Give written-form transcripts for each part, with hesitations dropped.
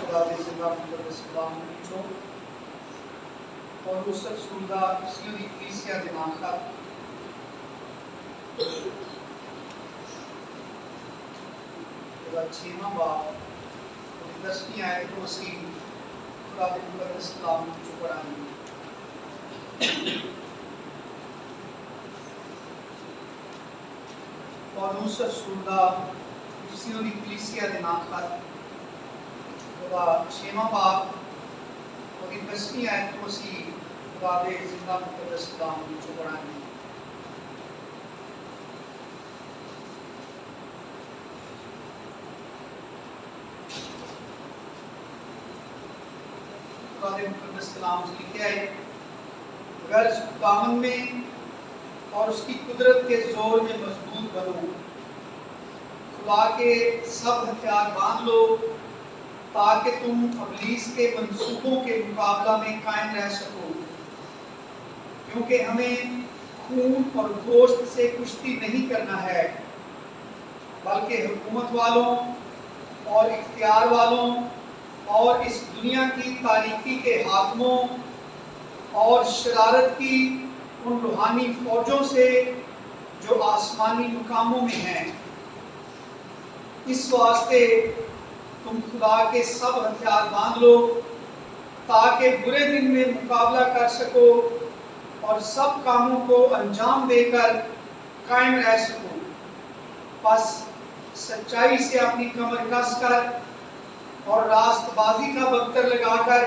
खुदा दे जिंदा मुकद्दस कलाम विचों और उस सूरदा इफ्सियों दी कलीसिया दे नाम खत दा 6वां बाब और 10वीं आयत को ਅਸੀਂ खुदा दे मुकद्दस कलाम विचों पढ़ांगे। और उस सूरदा इफ्सियों दी कलीसिया दे नाम खत 6वां बाब और 10वीं आयत को ਅਸੀਂ खुदा दे जिंदा मुकद्दस कलाम विचों पढ़ांगे। खुदा दे मुकद्दस कलाम में लिखा है, अगर खुदावन में और उसकी कुदरत के जोर में मजबूत बनो, खुदा के सब हथियार बांध लो ताकि तुम इब्लीस के मंसूबों के मुकाबला में कायम रह सको, क्योंकि हमें खून और गोश्त से कुश्ती नहीं करना है, बल्कि हुकूमत वालों और इख्तियार वालों और इस दुनिया की तारीकी के हाकिमों और शरारत की उन रूहानी फौजों से जो आसमानी मुकामों में हैं। इस वास्ते तुम खुदा के सब हथियार बांध लो ताकि बुरे दिन में मुकाबला कर सको और सब कामों को अंजाम देकर कायम रह सको। बस सच्चाई से अपनी कमर कसकर और रास्तबाजी का बख्तर लगाकर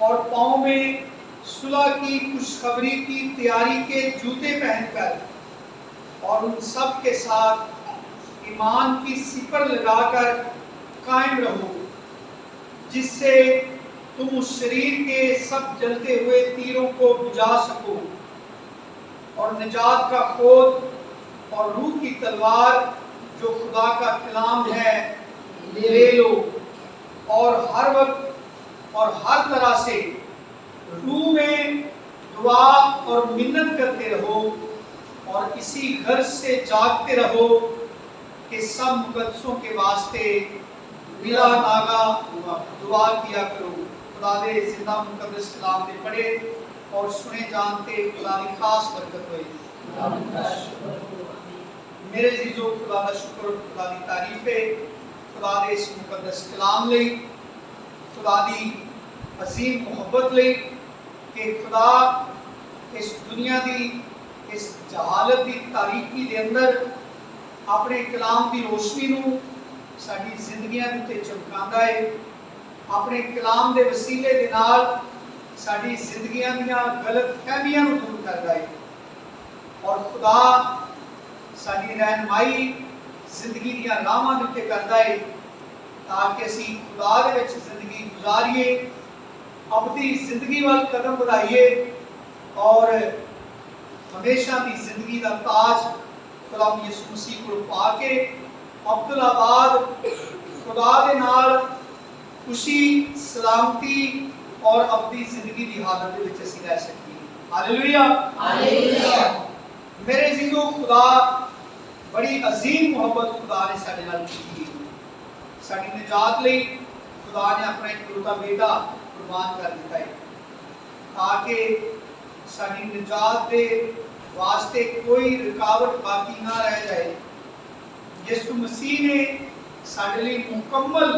और पाँव में सुलह की खुशखबरी की तैयारी के जूते पहनकर और उन सब के साथ ईमान की सिपर लगाकर कायम रहो, जिससे तुम उस शरीर के सब जलते हुए तीरों को बुझा सको और निजात का खोद और रूह की तलवार जो खुदा का कलाम है ले लो और हर वक्त और हर तरह से रूह में दुआ और मिन्नत करते रहो और इसी गर्ज से जागते रहो कि सब मुकद्दसों के वास्ते बिला नागा दुआ किया करो। खुदा दे जिंदा मुकद्दस कलाम दे पढ़े और सुने जानते खुदा की खास बरकत होए। मेरे अजीजों, खुदा दा शुक्र और खुदा दी तारीफ है खुदा दे इस मुकद्दस कलाम लई, खुदा दी अजीम मोहब्बत लई कि खुदा इस दुनिया दी इस जहालत दी तारीकी दे अंदर अपने कलाम की रोशनी नूं साडी जिंदगियां दे उत्ते चमकांदा है, अपने कलाम दे वसीले दे नाल साडी जिंदगियां दीयां गलत फहमियां नूं दूर करदा है और खुदा साडी रहनुमाई जिंदगी दीयां राहां दे उत्ते करदा है ताकि असीं खुदा दे विच जिंदगी गुजारिए, अपनी जिंदगी वाल कदम बढ़ाइए और हमेशा की जिंदगी का ताज खुदा यीशु मसीह को पाके अब्दुलाबाद खुदा दे नाल खुशी सलामती और अपनी जिंदगी की हालत दे विच असीं रह सकीए। Hallelujah, hallelujah. मेरे अजीजों, खुदा बड़ी अजीम मोहब्बत खुदा ने साडे नाल कीती है। साडी निजात लई खुदा ने अपना इकलौता बेटा कुर्बान कर दिता है ताकि साडी निजात दे वास्ते कोई रुकावट बाकी ना रह जाए। यीशु मसीह ने साडे लिए मुकम्मल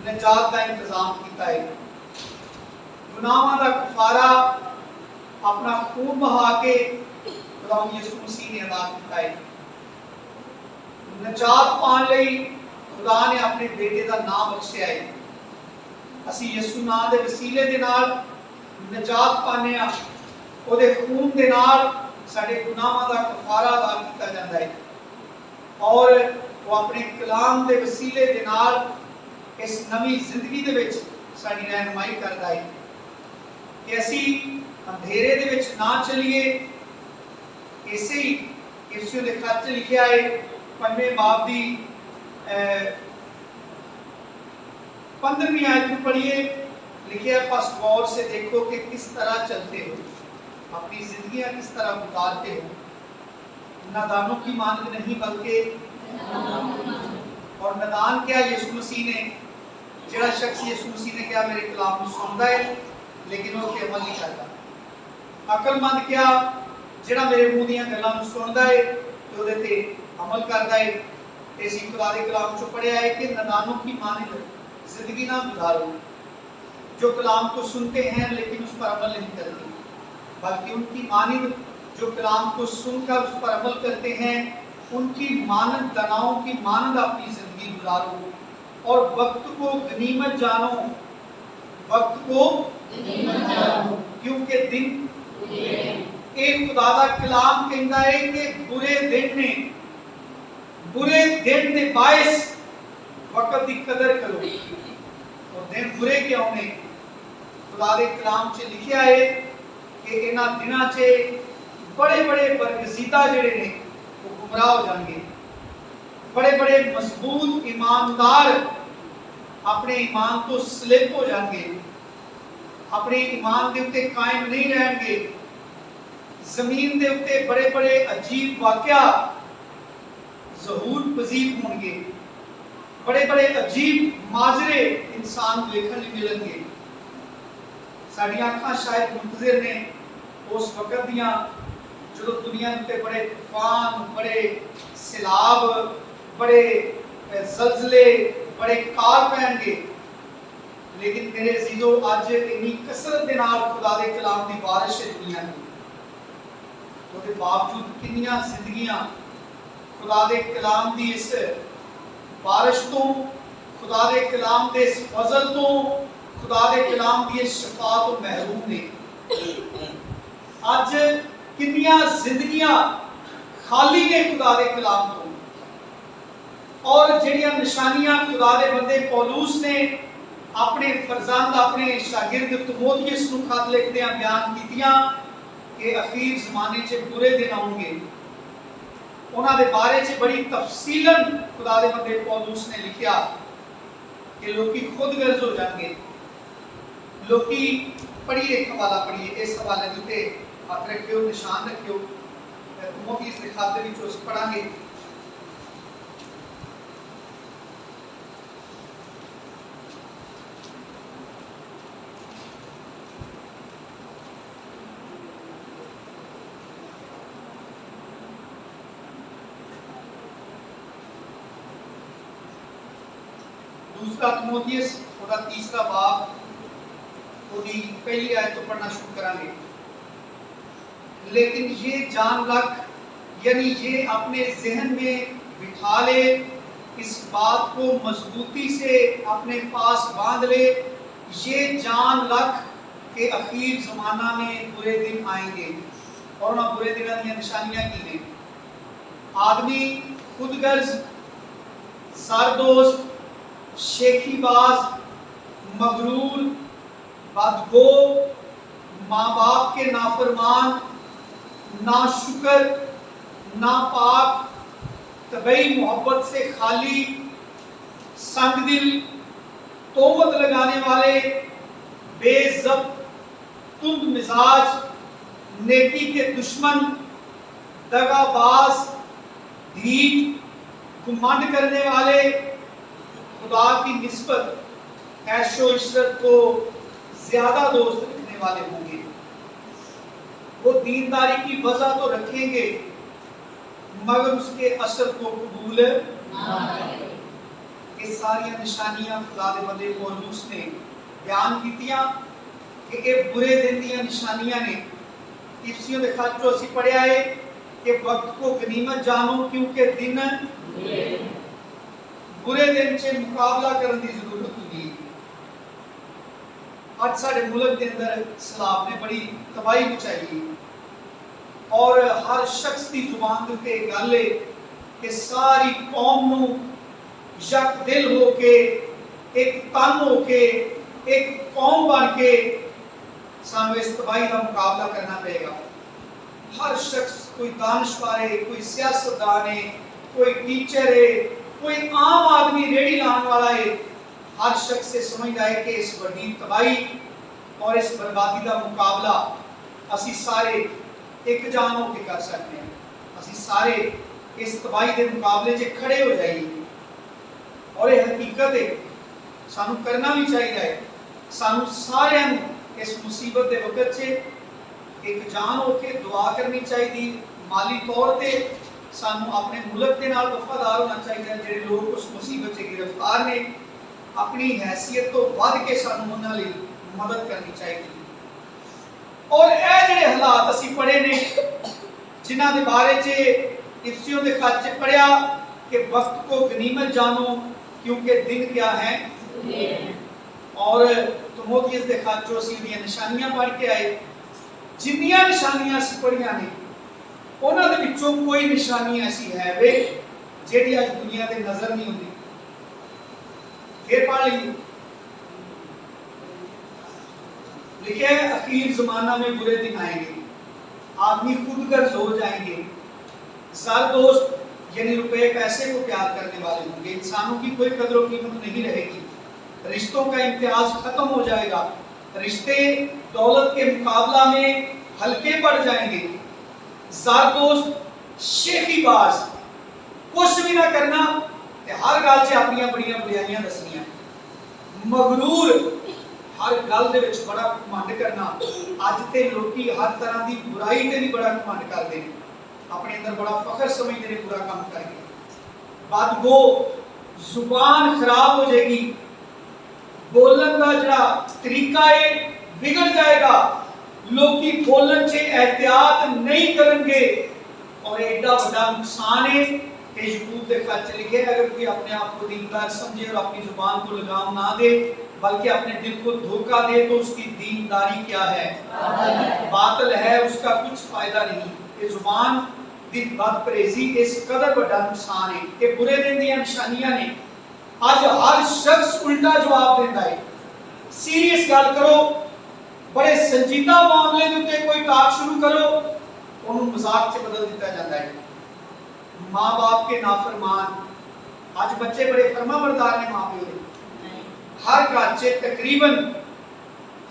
निजात का इंतजाम किया है। गुनाहां दा कफारा अपना खून बहा के खुदा यीशु मसीह ने अदा किया है। निजात पाने लई खुदा ने अपने बेटे का नाम बख्शिया है। असी यीशु नाम दे वसीले दे नाल निजात पाने आ, ओदे खून दे नाल साडे गुनाहां दा कफारा अदा किया जाता है और वो अपने कलाम दे वसीले दे नाल इस नवी जिंदगी दे विच साडी रहनुमाई करदा है कि असी अंधेरे दे विच ना चलिए। इसे ही इफ्सियों दे खत च लिखिया है 5वें बाब दी 15वीं आयत में पढ़िए, लिखिए बस गौर से देखो कि किस तरह चलते हो, अपनी जिंदगियां किस तरह गुजारते हो, नादानों की मानद नहीं बल्कि और नादान क्या यीशु मसीह ने ਜਿਹੜਾ ਸ਼ਖਸ ਯਿਸੂ ਮਸੀਹ ਨੇ ਕਿਹਾ ਮੇਰੇ ਕਲਾਮ ਨੂੰ ਸੁਣਦਾ ਹੈ ਲੇਕਿਨ ਉਹ ਤੇ ਅਮਲ ਨਹੀਂ ਕਰਦਾ। ਅਕਲਮੰਦ ਕਿਹਾ ਜਿਹੜਾ ਮੇਰੇ ਮੂੰਹ ਦੀਆਂ ਗੱਲਾਂ ਨੂੰ ਸੁਣਦਾ ਹੈ ਤੇ ਉਹਦੇ ਤੇ ਅਮਲ ਕਰਦਾ ਹੈ। ਤੇ ਅਸੀਂ ਖੁਦਾ ਦੇ ਕਲਾਮ ਚੋਂ पढ़ा है कि नादानों की मानद जिंदगी ना गुजारो जो कलाम को सुनते हैं लेकिन उस पर अमल नहीं करते, बल्कि उनकी मानद जो कलाम को सुनकर उस पर अमल करते हैं उनकी मानद दानाओं की मानद अपनी जिंदगी गुजारो और वक्त को गनीमत जानो, वक्त को गनीमत जानो क्योंकि दिन एक खुदा दा कलाम कहता है कि बुरे दिन ने बायस वक्त की कदर करो और दिन बुरे क्यों ने खुदा दे कलाम च लिखिया है कि इन्हां दिनां च बड़े बड़े बरगजीदा जिहड़े ने वो गुमराह हो जाएंगे, बड़े बड़े मजबूत ईमानदार अपने ईमान तो स्लिप हो जाएंगे, अपने ईमान के उत्ते कायम नहीं रहेंगे, जमीन के उत्ते बड़े बड़े अजीब वाकया ज़हूर पजीर होंगे, बड़े बड़े अजीब माजरे इंसान को देखने मिलेंगे। साड़ियां अखां शायद मुंतज़िर ने उस वक्त दियां जो दुनिया के बड़े तूफान, बड़े सैलाब, बड़े जलजले, बड़े कार पैणगे, लेकिन मेरे अजीजों अज इन्नी कसरत के नाल खुदा दे कलाम की बारिश दुनिया की, उसके बावजूद कितनियां जिंदगियां खुदा दे कलाम की इस बारिश तो, खुदा दे कलाम के इस फजल तो, खुदा दे कलाम की इस शफा तो महरूम ने। अज कितनियां जिंदगियां खाली ने खुदा दे कलाम तो, और जिहड़ियां निशानियां खुदा दे बंदे पौलुस ने अपने फरजंद अपने शागिर्द तीमुथियुस नूं खत लिखदियां बयान कीतियां कि अखीर ज़माने च बुरे दिन आउणगे। उन्हां दे बारे च बड़ी तफसीलन खुदा दे बंदे पौलुस ने लिखिया कि लोकी खुद गर्ज हो जाएंगे। लोकी पढ़िए, एक हवाला पढ़िए, इस हवाले के उत्ते हाथ रखियो, निशान रखियो, तीमुथियुस दे खत दे विच उस पढ़ांगे। दूसरा तीमुथियुस उसका तीसरा बाब उसकी पहली आयत तो पढ़ना शुरू करांगे। लेकिन ये जान रख, यानी ये अपने जहन में बिठा ले, इस बात को मजबूती से अपने पास बांध ले, ये जान रख कि अखीर ज़माना में बुरे दिन आएंगे। और उन बुरे दिनों की निशानियां की ने? आदमी खुदगर्ज, सरदोस्त, शेखीबाज, मगरूर, बदगो, माँ बाप के नाफरमान, नाशुक्र, नापाक, तबई मोहब्बत से खाली, संगदिल, तोहमत लगाने वाले, बेइज्जत, तुंद मिजाज, नेकी के दुश्मन, दगाबाज, ढीठ, घुमंड करने वाले, खुदा की निस्बत ऐशो इशरत को ज्यादा दोस्त रखने वाले होंगे। वो दीनदारी की वजह तो रखेंगे मगर उसके असर को कबूल ना करेंगे। ये सारी निशानियां खुदा दे बंदे पौलुस ने बयान कीतियां कि ये बुरे दिन दी निशानियां ने। इफ्सियों दे खत चो असीं पढ़िया है कि वक्त को गनीमत जानो क्योंकि दिन बुरे दिन से मुकाबला करने की जरूरत होगी। आज साडे मुल्क के अंदर सैलाब ने बड़ी तबाही मचाई और हर शख्स की जुबान के उत्ते गल है कि सारी कौम नूं यक दिल होके, एक तन होके, एक कौम बन के सानू इस तबाही का मुकाबला करना पड़ेगा। हर शख्स, कोई दानिशवर है, कोई सियासतदान है, कोई टीचर है, कोई आम आदमी रेडी लाने वाला है, हर शख्स से समझदा है कि इस बड़ी तबाही और इस बर्बादी का मुकाबला असी सारे एक जान होकर कर सकते हैं। असी सारे इस तबाही के मुकाबले च खड़े हो जाइए। और ये हकीकत है सानू करना भी चाहिए। सानू सारिਆਂ ਨੂੰ इस मुसीबत के वक्त से एक जान होकर दुआ करनी चाहिए। माली तौर पर सानू अपने मुल्क के नाल वफादार होना चाहिए। जिहड़े लोग उस मुसीबत से गिरफ्तार ने अपनी हैसियत तो वध के सानू उन्हां लई मदद करनी चाहिए। और ये जिहड़े हालात असीं पढ़े ने जिन्हां दे बारे च इफसियों के खत च पढ़िया कि वक्त को गनीमत जानो क्योंकि दिन क्या है। और तिमोथियुस के खत चों असीं उहदियां निशानियां पढ़ के आए। जिन्नियां निशानियां असीं पढ़ियां ने उन्हां दे विचों कोई निशानी ऐसी है वे जिहड़ी अज दुनिया ते नजर नहीं आउंदी। फिर पढ़ ली लिखा है अखीर ज़माना में बुरे दिन आएंगे, आदमी खुदगर्ज हो जाएंगे, ज़र दोस्त यानी रुपए पैसे को प्यार करने वाले होंगे, इंसानों की कोई कदर और कीमत नहीं रहेगी, रिश्तों का इम्तियाज खत्म हो जाएगा, रिश्ते दौलत के मुकाबला में हल्के पड़ जाएंगे, ज़र दोस्त शेखीबाज कुछ भी ना करना ते हर गल से अपनी बड़ियां बुराइयां दसनियां, मगरूर हर गल दे विच बड़ा घमंड करना। अज ते लोकी हर तरह की बुराई ते भी बड़ा घमंड करते हैं, अपने अंदर बड़ा फखर समझते हैं बुरा काम करके। बदगो जुबान खराब हो जाएगी, बोलन का जड़ा तरीका है बिगड़ जाएगा, लोकी बोलन से एहतियात नहीं करेंगे और एडा बड़ा नुकसान है। याकूब के खत च लिखे अगर कोई अपने आप को दीनदार समझे और अपनी जुबान को लगाम ना दे बल्कि अपने दिल को धोखा दे तो उसकी दीनदारी क्या है, बातिल है, उसका कुछ फायदा नहीं। ये जुबान दी बदपरहेजी इस कदर बड़ा नुकसान है कि बुरे दिन दी निशानियां ने। आज हर शख्स उल्टा जवाब देता है। सीरियस गल करो, बड़े संजीदा मामले के उत्ते कोई टाक शुरू करो उन्होंने मजाक से बदल दिया जाता है। माँ बाप के नाफरमान, आज बच्चे बड़े फरमा बरदार ने माँ प्यो हर घर से तकरीबन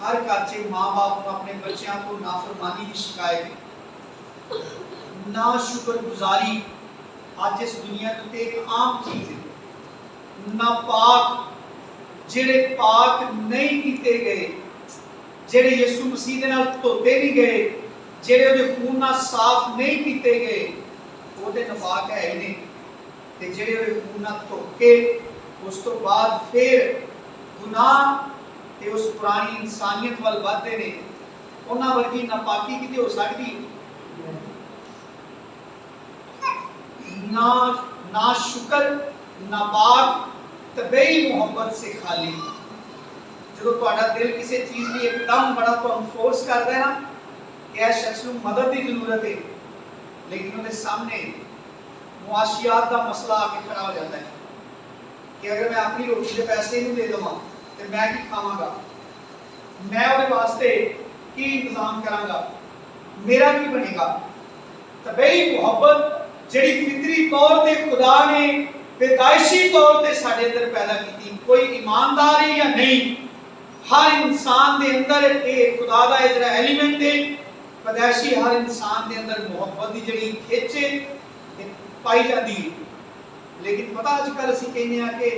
हर घर से माँ बाप अपने बच्चों को नाफरमानी की शिकायत, ना शुक्रगुजारी आज इस दुनिया के एक आम चीज है। ना पाक जेड़े पाक नहीं किए गए, जेड़े यीशु मसीह के नाल धोते नहीं गए, जेड़े उहदे खून नाल साफ नहीं किए गए ਉਹਦੇ ਨਫਾਕ ਹੈ ਹੀ नहीं। ਤੇ ਜਿਹੜੇ ਉਹ ਖੂਨ ਨਾਲ ਧੋ ਕੇ ਉਸ ਤੋਂ ਬਾਅਦ ਫਿਰ ਗੁਨਾਹ ਤੇ ਉਸ ਪੁਰਾਣੀ ਇਨਸਾਨੀਅਤ ਵੱਲ ਵਧਦੇ ਨੇ, ਉਹਨਾਂ ਵਰਗੀ ਨਾਪਾਕੀ ਕਿਤੇ ਹੋ ਸਕਦੀ ना ना शुक्र ना पाक तबई मोहब्बत से खाली। जो तुम्हारा दिल किसी चीज़ की एकदम बड़ा तो फोर्स करता है ना कि इस शख्स को मदद की जरूरत है, लेकिन उन्हें सामने मुआशियात का मसला आके खड़ा हो जाता है कि अगर मैं अपनी रोटी के पैसे नहीं दे देवां तो मैं की खावांगा, मैं उहदे वास्ते की इंतजाम करांगा, मेरा की बनेगा। तबई मोहब्बत जिहड़ी फितरी तौर पे खुदा ने पैदाइशी तौर पे साडे अंदर पैदा की, कोई ईमानदार है या नहीं, हर इंसान के अंदर ये खुदा का जिहड़ा एलीमेंट है पैदाइशी, हर इंसान के अंदर मोहब्बत की जिहड़ी खिच है पाई जाती है। लेकिन पता अजकल असीं कहने आ कि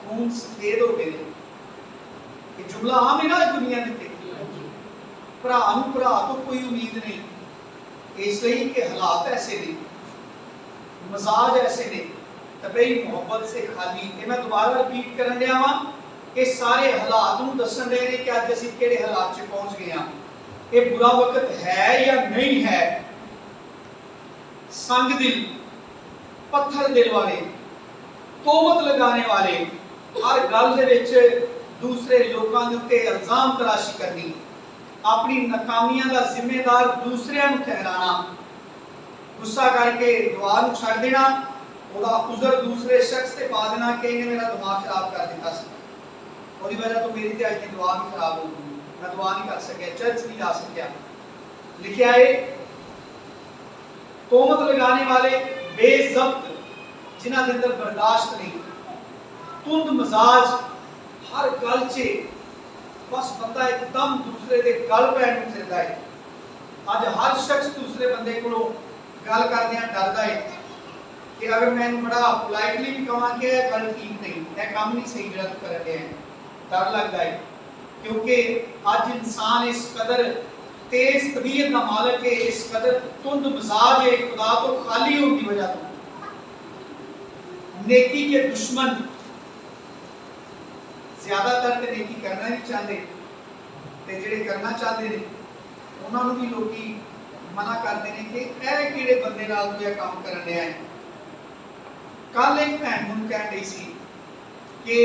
खून सफेद हो गए, ये जुमला आम है ना दुनिया के, भरा नूं भरा तो कोई उम्मीद नहीं, इसलिए कि हालात ऐसे ने, मजाज ऐसे ने, तबई मोहब्बत से खाली। ये मैं दोबारा रिपीट करन दिया वां कि सारे हालात नूं दसन दे ने कि अज असीं किहड़े हालात च पहुंच गए हां। ये बुरा वक्त है या नहीं है। संग दिल, पत्थर दिल वाले, तोहमत लगाने वाले, हर गल दे विच दूसरे लोगों के उत्ते इल्जाम तराशी करनी, अपनी नाकामियां का जिम्मेदार दूसरियां नूं ठहराना, गुस्सा करके दुआ नूं छड्ड देना, ओहदा उज़र दूसरे शख्स ते पा देना कि इन्हें मेरा दिमाग खराब कर दिता सी, ओहदी वजह तो मेरी ते अज दी दुआ भी खराब हो गई, मैं दुआ नहीं कर सकिया, चर्च नहीं जा सकिया। लिखा है तोहमत लगाने वाले, बेज़ब्त, जिन्हां दे अंदर बर्दाश्त नहीं, तुंद मजाज, हर गल च बस बंदा एकदम दूसरे दे गल पैण नूं फिरदा है। अज हर शख्स दूसरे बंदे कोलों गल करदियां डरदा है, कि अगर मैं बड़ा पोलाइटली भी कहां कि गल ठीक नहीं, यह काम नहीं सही जरा कर रहे हैं, डर लगता है क्योंकि आज इंसान इस कदर तेज तबीयत का मालिक है, इस कदर तुंद मिजाज है खुदा तो खाली होने की वजह तो नेकी के दुश्मन ज्यादातर तो नेकी करना नहीं चाहते, ते जिहड़े करना चाहते हैं उन्होंने भी लोग मना करते हैं कि यह किहड़े बंदे नाल तू काम करन दिया है। कल एक भैन मैनूं कह रही सी कि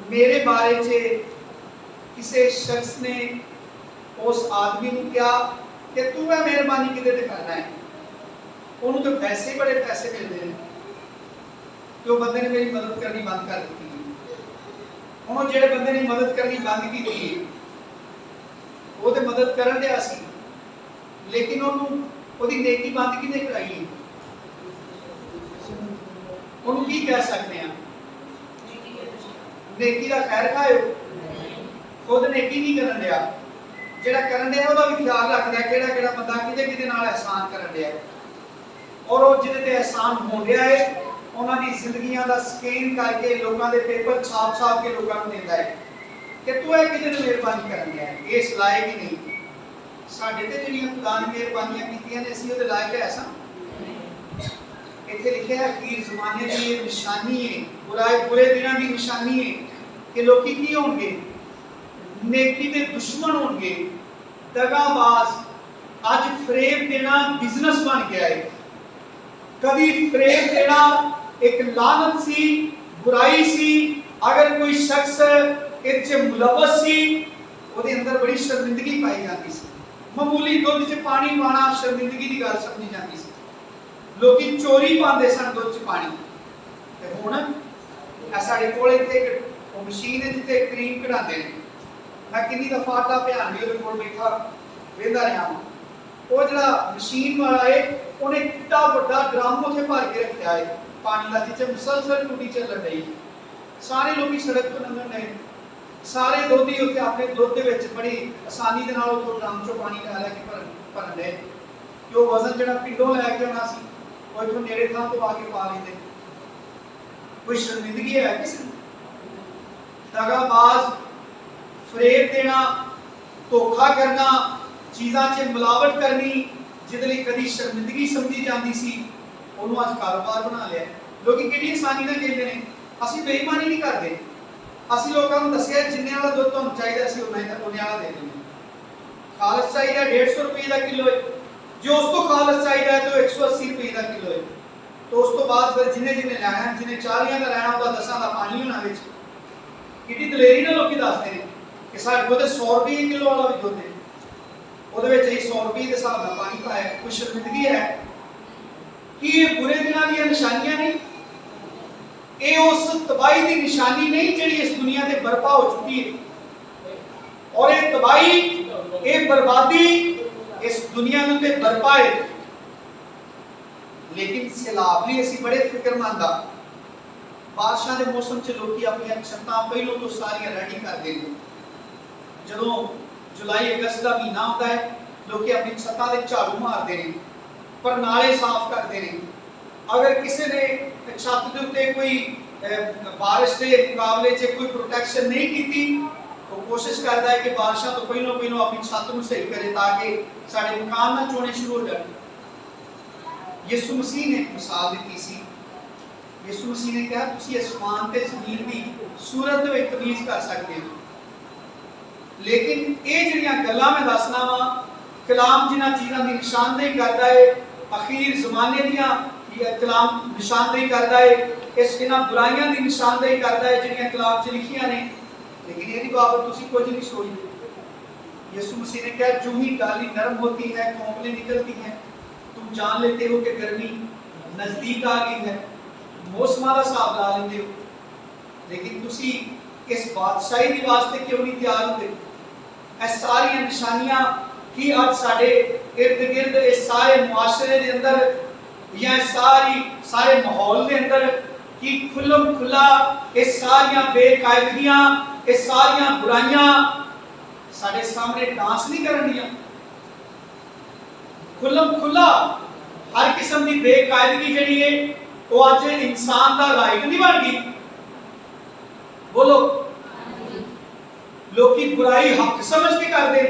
मेरे बारे च किसी शख्स ने उस आदमी को कहा कि तू है मेहरबानी किते ते करना है, उन्होंने तो वैसे बड़े पैसे मिलते हैं कि वह बंदे ने मेरी मदद करनी बंद कर दी। उन्होंने जेड़े बंदे ने मदद करनी बंद की थी वो तो मदद करन दिया सी, लेकिन उन्होंने नेकी बंद किने कराई, उन्होंने की कह सकते हैं नेकी का खैर खाओ, खुद नेकी नहीं करन दिया, जेड़ा करन दिया ਉਹਦਾ भी ख्याल रखदा किहड़ा किहड़ा बंदा किते किते नाल एहसान करन दिया और वो जिहदे ते एहसान हो रहा है उन्हां दी जिंदगियां दा स्कैन करके लोकां दे पेपर छाप के लोकां नूं दिंदा है कि तू है किते ने मेहरबानी करन दिया है, इस लायक ही नहीं। साडे ते जिहड़ियां खुदा ने मेहरबानियां कीतियां ने असीं ਉਹਦੇ लायक है सा। इत्थे लिखिਆ है अखीर ज़माने की निशानी है, बुरे दिनों की निशानी है कि लोग की होंगे, नेकी के दुश्मन होंगे, दगाबाज। आज फरेब देना बिजनेस बन गया है। कभी फरेब देना एक लानत सी, बुराई सी, अगर कोई शख्स इहदे मुलव्वस सी ਉਹਦੇ अंदर बड़ी शर्मिंदगी पाई जाती सी। मामूली दुध च पानी पाना शर्मिंदगी की गल समझी जाती सी, लोग चोरी पाते सन दुध च पानी। ते हुण साडे कोल इत्थे एक मशीन है जिथे क्रीम कढाते हैं, मैं किन्नी दफा आटा ध्यान भी ਉਹਦੇ ਕੋਲ बैठा वेंदा रहा हां। वो जिहड़ा मशीन वाला है उन्हें कितना बड़ा ड्रम उत्थे भर के रखा है पानी का, जिथे मुसलसल टूटी चलन रही। सारे लोग सड़क पर लंघण रहे, सारे दोधी उत्थे अपने दुध दे विच बड़ी आसानी दे नाल उथों ड्रम चों पानी ला ला के भरन रहे कि वो वजन जिहड़ा पिंडों लैके आना सी वो इथों नेड़े थां तो आके पा लेंदे। कोई शर्मिंदगी है किसी नूं? दगाबाज, फरेब देना, धोखा करना, चीज़ां च मिलावट करनी, जिहदे लई कदी शर्मिंदगी समझी जाती सी उहनूं अज कारोबार बना लिया। लोग किहड़ी आसानी नाल कहंदे ने असीं बेईमानी नहीं करदे, असीं लोकां नूं दस्सिआ जिन्ने वाला दुध तुहानूं चाहीदा असीं उन्ने वाला दे दिंदे। खालस चाहिदा 150 रुपए का किलो है, जो उस तो खालस चाहिदा है तो 180 रुपए का किलो है। तो उस तो बाद फिर जिन्ने जिन्ने लैना है, जिन्ने 40 का लैना होगा 10 का पानी होना विच। कितनी दलेरी नाल लोग दसदे ने कि साडे कोल 100 रुपए किलो वाला भी दुध है, ਉਹਦੇ ਵਿੱਚ ਹੀ 100 ਰੁਪਏ ਦੇ ਹਿਸਾਬ ਨਾਲ ਪਾਣੀ ਪਾਇਆ। ਕੋਈ ਸ਼ਰਮਿੰਦਗੀ ਹੈ कि ये बुरे दिनों की निशानियां नहीं, ये उस तबाही की निशानी नहीं जिहड़ी इस दुनिया में बर्पा हो चुकी है। और ये तबाही, ये बर्बादी इस दुनिया में ते बर्पा है। लेकिन सैलाब लिए असीं बड़े फिक्रमंद आ। बारिशां दे मौसम च लोग अपनी छत्तां पहलों तो सारियां रेडी कर देंगे। जदों जुलाई अगस्त का महीना आता है लोग अपनी छत्तां दे झाड़ू मारते हैं, पर नाले साफ करते हैं। अगर किसी ने छत के उत्ते कोई बारिश के मुकाबले च कोई प्रोटेक्शन नहीं की तो कोशिश करता है कि बारिशों तो पहलों पहलों अपनी छत को सही करे ताकि साढ़े मकान ना चोने शुरू हो जाए। यीशु मसीह ने एक मिसाल दी सी। यीशु मसीह ने कहा तुसीं आसमान ते ज़मीन की सूरत में तमीज़ कर सकते हो, लेकिन ये जिहड़ियां गल्लां मैं दसना वा कलाम जिन्हां चीज़ां की निशानदेही करता है, अखीर ज़माने दियां कलाम निशानदेही करता है, इस इन्हां बुराइयां की निशानदेही करता है जिहड़ियां कलाम च लिखियां ने, लेकिन इहदी बाबत तुसीं कुछ नहीं सोचदे। यीशु मसीह ने कहा जो ही डाली नरम होती है कोंपलें निकलती हैं, तुम जान लेते हो कि गर्मी नज़दीक आ गई है, मौसमां दा हिसाब ला लेंदे हो, लेकिन तुसीं इस बादशाही के वास्ते क्यों नहीं तैयार होते? ऐ सारी निशानियां कि आज साडे इर्द गिर्द इस सारे मुआशरे के अंदर या सारे माहौल के अंदर कि खुल्लम खुला इस सारियां बेकायदगियां, इस सारियां बुराइयां साडे सामने डांस नहीं करन दियां। खुल्लम खुला हर किस्म की बेकायदगी जी है वो अज इंसान का राइट नहीं बन गई। बोलो, लोग बुराई हक समझ के करते।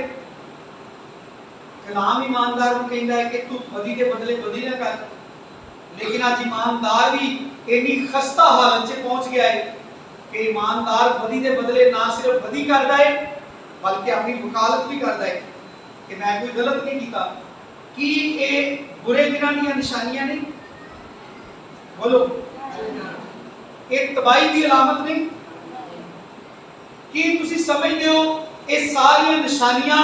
कलाम ईमानदार को कहता है कि तू बदी के बदले बदी ना कर, लेकिन आज ईमानदार भी इतनी खस्ता हालत से पहुंच गया है कि ईमानदार बदी के बदले ना सिर्फ बदी करता है बल्कि अपनी वकालत भी करता है कि मैं कोई गलत नहीं किया। कि ये बुरे दिनों की निशानियां नहीं? बोलो, एक तबाही की अलामत नहीं? कि तुसी समझते हो ये सारी निशानियां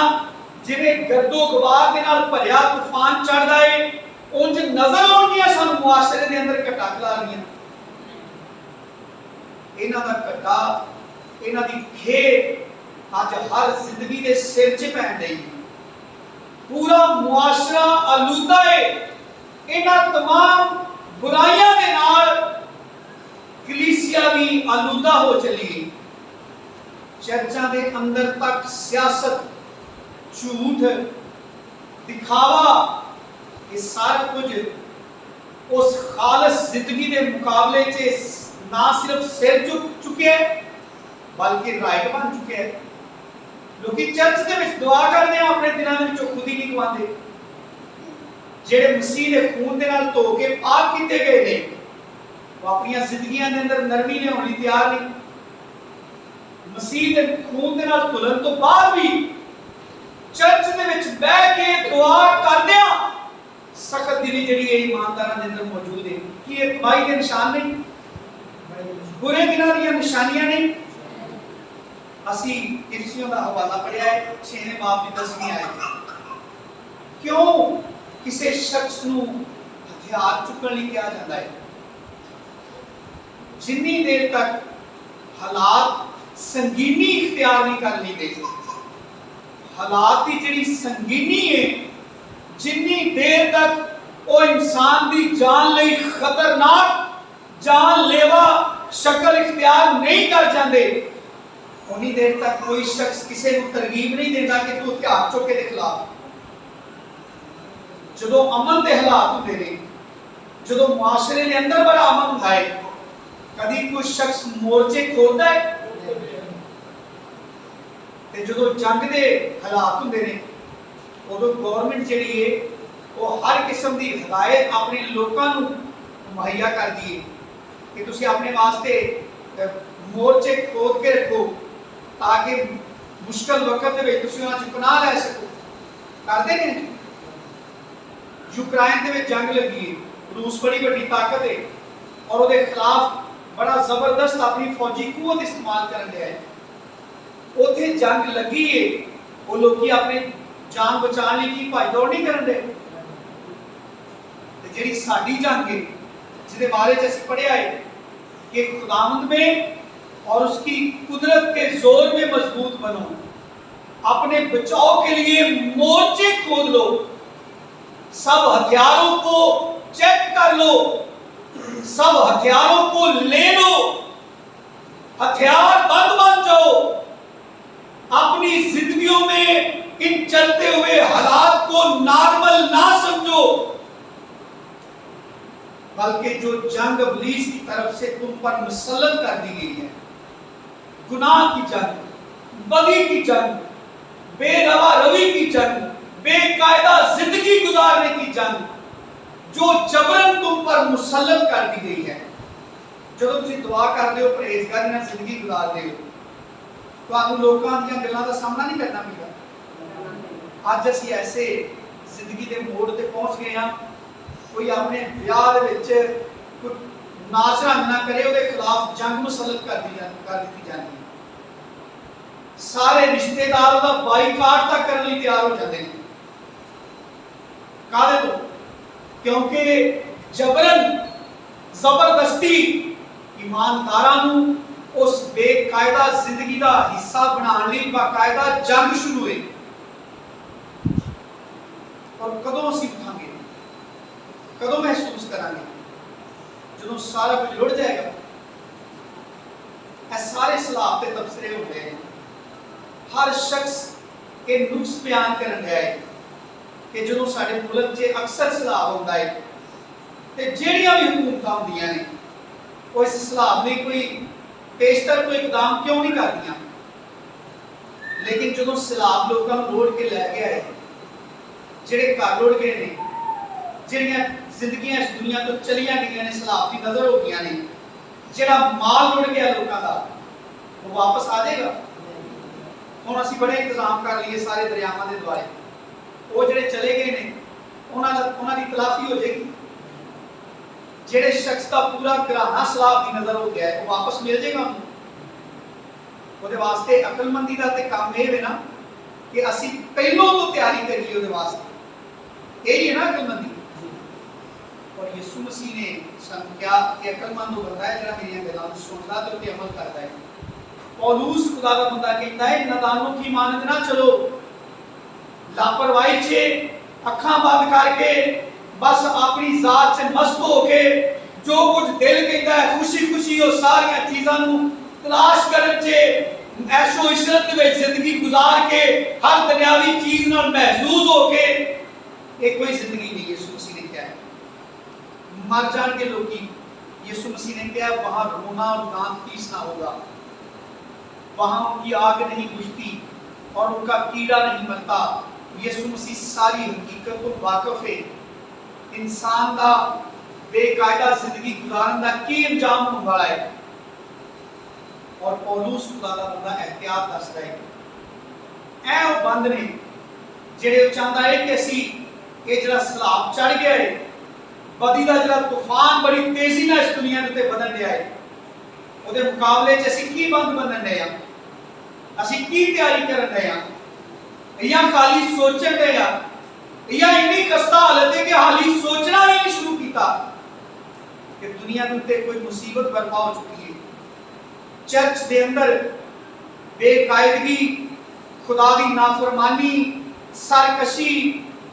जिवें गर्दो गुबार के नाल भरिया तूफान चढ़दा है उंज नजर आउणगियां सानू मुआशरे दे अंदर घटा ला रहीआं। इन्हां दा घटा, इन्हां दी खेप अज हर जिंदगी दे सिर 'च पैण दी। पूरा मुआशरा आलूदा है इन्हां तमाम बुराइयां दे नाल। कलीसिया भी आलूदा हो चली गई। चर्चा के अंदर तक सियासत, झूठ, दिखावा, ये सारा कुछ उस खालस जिंदगी के मुकाबले च ना सिर्फ सिर झुक चुके हैं बल्कि राइट बन चुके हैं। लोग चर्च के विच दुआ करते हैं अपने दिलों में खुद ही नहीं गवाते। जेड़े मसीह के खून के नाल धो के पाक किए गए ने वो अपनी जिंदगियां के अंदर नरमी लियाउण लई तैयार नहीं। मसीह के खून के नाल धुलन तो बाद भी चर्च के विच बैठ के दुआ करदियां सख्त दिली जिहड़ी है ईमानदारां दे अंदर मौजूद है। कि ये तबाही के निशान नहीं? बुरे दिनों दी निशानियां नहीं? असी इफसियों का हवाला पढ़िया है 6वें बाब की 10वीं आयत। क्यों किसी शख्स नूं हथियार चुकण लई कहा जाता है? जिन्नी देर तक हालात संगीनी इख्तियार नहीं कर लेते, हालात की जिहड़ी संगीनी है जिन्नी देर तक वो इंसान की जान लई खतरनाक जानलेवा शक्ल इख्तियार नहीं कर जाते उन्नी देर तक कोई शख्स किसी को तरगीब नहीं देता कि तू हथियार चुके के खिलाफ। जो अमन के हालात होंगे ने, जो मुआशरे के अंदर बड़ा अमन होता है, कभी कोई शख्स मोर्चे खोलता है? जो जंग के हालात होंगे ने उदों गवर्नमेंट जी है वो हर किस्म की हिदायत अपने लोगों को मुहैया कर दी है कि तुम अपने वास्ते मोर्चे खोद के रखो ताकि मुश्किल वक्त में पनाह लै सको। करते हैं। यूक्रेन के जंग लगी है, रूस बड़ी बड़ी ताकत है और उसके खिलाफ बड़ा जबरदस्त अपनी फौजी कुवत इस्तेमाल कर रहा है। उथे जंग लगी है, वो लोग अपने जान बचाने की भाई दौड़ नहीं कर रहे। जी साड़ी जंग है जिसके बारे में पढ़िया है कि खुदावंद में और उसकी कुदरत के जोर में मजबूत बनो, अपने बचाव के लिए मोर्चे खोद लो, सब हथियारों को चेक कर लो, सब हथियारों को ले लो, हथियार बंद बन जाओ। अपनी जिंदगियों में इन चलते हुए हालात को नॉर्मल ना समझो, बल्कि जो जंग इब्लीस की तरफ से तुम पर मुसल्लत कर दी गई है, गुनाह की जंग, बदी की जंग, बेरवा रवी की जंग, बेकायदा जिंदगी गुजारने की जंग, जो जबरन तुम पर मुसल्लत कर दी गई है। जो तुम दुआ करते हो परहेजगारी नाल जिंदगी गुजारते हो, तो लोगों दी गल्लां दा सामना नहीं करना पड़ेगा। अज असी ऐसे जिंदगी के मोड़ ते पहुंच गए हाँ, कोई अपने ब्याह दे विच कोई नाच रंग ना करे उसके खिलाफ जंग मुसल्लत कर दी जाती है। सारे रिश्तेदार उसका बाईकाट तक करने लिए तैयार हो जाते हैं। कादे तो? क्योंकि जबरन जबरदस्ती ईमानदारां नूं उस बेकायदा जिंदगी का हिस्सा बनाने लिए बाकायदा जंग शुरू हुई। और कदों असीं उठांगे, कदों महसूस करांगे? जो सारा कुछ लुट जाएगा। ऐ सारे सलाह के तबसरे हो गए हैं, हर शख्स के नुक्स बयान कर रहा है कि जो साडे मुल्क च अक्सर सलाब होता है ते जिहड़ियां भी हुकूमतां होंदियां ने वो इस सलाब लई कोई पेशतर कोई इकदाम क्यों नहीं करदियां, लेकिन जो सैलाब लोगों को रोड़ के लै गया है, जिहड़े घर रोड़ गए ने, जिहड़ियां जिंदगियां इस दुनिया तो चलियां गईयां ने, सैलाब की नज़र हो गई ने, जिहड़ा माल रुड़ गया लोगों का वो वापस आ जाएगा। हुण असीं बड़े इंतजाम कर लिए सारे दरियावां दे दुआरे, वो जिहड़े चले गए ने उन्हां दी तलाफी हो जाएगी। जिहड़े शख्स का पूरा घराना सैलाब की नज़र हो गया है वो वापस मिल जाएगा। ਉਹਦੇ ਵਾਸਤੇ ਅਕਲਮੰਦੀ ਦਾ ਤੇ ਕੰਮ ਇਹ ਹੈ ਨਾ कि ਅਸੀਂ ਪਹਿਲੋਂ ਤੋਂ ਤਿਆਰੀ ਕਰੀਏ ਉਹਦੇ ਵਾਸਤੇ, ਇਹ ਹੀ ਹੈ ਨਾ ਅਕਲਮੰਦੀ। और यीशु मसीह ने ਸਾਨੂੰ ਕਿਹਾ ਕਿ ਅਕਲਮੰਦ ਉਹ ਬੰਦਾ ਹੈ ਜਿਹੜਾ ਮੇਰੀਆਂ ਗੱਲਾਂ ਨੂੰ ਸੁਣਦਾ ਤੇ ਉੱਤੇ ਅਮਲ ਕਰਦਾ ਹੈ। ਪੌਲੂਸ खुदा ਦਾ ਬੰਦਾ ਕਹਿੰਦਾ ਹੈ ਨਾਦਾਨੋਂ की मानत ना चलो, लापरवाही से अखां बंद करके बस अपनी जात से मस्त हो के जो कुछ दिल कहता है खुशी खुशी वो सारिया चीज़ों को तलाश करके ऐशो इशरत में जिंदगी गुजार के हर दुनियावी चीज नाल महसूस होके एक कोई जिंदगी नहीं। यीशु मसीह ने क्या है, मर जान के लोग, यीशु मसीह ने क्या, वहां रोना और दांत पीसना होगा, वहां उनकी आग नहीं बुझती और उनका कीड़ा नहीं मरता। यीशु मसीह सारी हकीकत को वाकिफ है। इंसान का बेकायदा जिंदगी गुजारन का की अंजाम होने वाला है। और पौलुस खुदा दा बंदा एहतियात दसदा है, ऐ वो बंद ने जिहड़े चाहता है कि असी ये जिहड़ा सैलाब चढ़ गया है, बदी दा जिहड़ा तूफान बड़ी तेजी नाल इस दुनिया दे उत्ते वधन दिया है, ਉਹਦੇ ਮੁਕਾਬਲੇ 'ਚ ਅਸੀਂ ਕੀ ਬੰਦ ਬੰਨਣ ਡਏ ਆ, ਅਸੀਂ ਕੀ ਤਿਆਰੀ ਕਰਨ ਡਏ ਆ, ਜਾਂ ਖਾਲੀ ਸੋਚਣ ਡਏ ਆ, ਜਾਂ ਇੰਨੀ ਖਸਤਾ ਹਾਲਤ ਹੈ ਕਿ ਹਾਲੀ ਸੋਚਣਾ ਵੀ ਨਹੀਂ ਸ਼ੁਰੂ ਕੀਤਾ कि दुनिया के उत्ते कोई मुसीबत बर्पा हो चुकी है। चर्च के अंदर बेकायदगी, खुदा की नाफरमानी, सरकशी,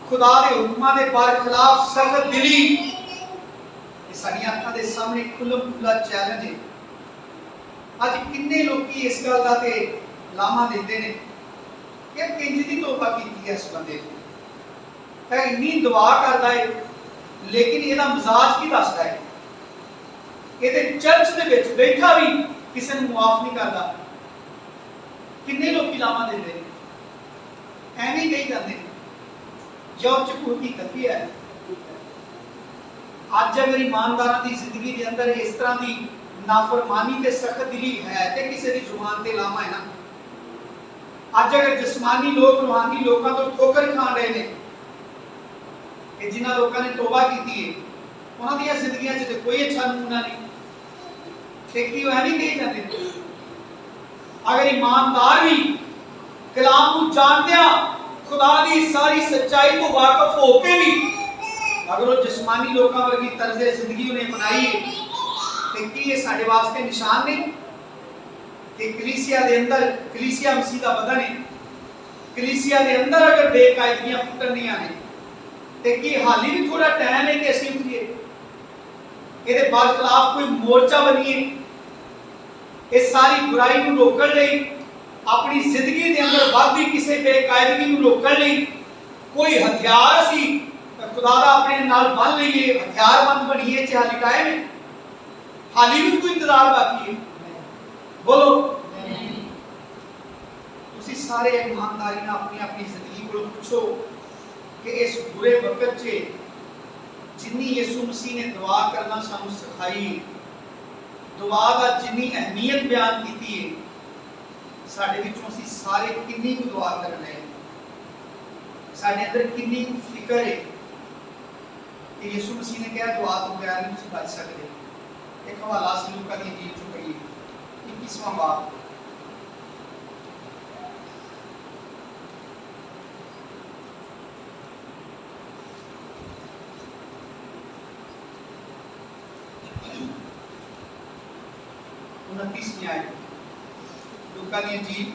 खुदा के हुक्मां दे बरखिलाफ सख्त दिली, ये साडी अखां दे सामने खुल्लम खुल्ला चैलेंज है। अज किन्ने लोग इस गल का ते लामा देते हैं कि किंज दी तौबा कीती है इस बंदे ने, इन्नी दुआ करता है लेकिन इसदा मिजाज की दसदा है, ये चर्च दे विच बैठा भी किसी ने मुआफ नहीं करता। किन्ने लोग लामा देते एवं कही जाते जो कोई हकीकत भी है। अज अगर ईमानदारां दी जिंदगी के अंदर इस तरह की नाफरमानी ते सख्त दिली है तो किसी की जुबान ते लामा है ना। अज अगर जिस्मानी लोग रूहानी लोगों तो ठोकर खा रहे हैं कि जिन्होंने लोगों ने तौबा की है उन्होंने दी जिंदगियां च कोई अच्छा नमूना नहीं, देखी नहीं कही जाते। अगर ईमानदार भी कलाम को जानते खुदा की सारी सच्चाई को वाकफ होके भी अगर वो जिस्मानी लोगों वर्गी तर्ज जिंदगी उन्हें बनाई है तो की ये साडे वास्ते निशान ने कि कलीसिया के अंदर, कलीसिया मसीह का बदन है, कलीसिया के अंदर अगर बेकायदगियां पुटनियां ने तो कि हाली भी थोड़ा टाइम है कि असीं उठिए, ये बरखिलाफ कोई मोर्चा बनिए, इस सारी बुराई को रोकने लई, अपनी जिंदगी के अंदर बढ़ती किसी बेकायदगी को रोकने लई कोई हथियार असी खुदा दा अपने नाल बन लईए, हथियारबंद बनीए। हाली टाइम है, हाली भी कोई इंतजार बाकी है, बोलो तुसी सारे ईमानदारी नाल अपनी अपनी जिंदगी को पूछो कि इस बुरे वक्त च जिन्नी यीशु मसीह ने दुआ करना सानू सिखाई, दुआ का जिन्नी अहमियत बयान की है, साडे विचों असीं सारे किन्नी को दुआ करना है, साडे अंदर किन्नी को फिक्र है कि यीशु मसीह ने कहा दुआ तो बगैर नहीं बच सकते। एक हवाला असीं लूका दी इंजील चों पढ़ीए 21वां बाब, लूका दी इंजील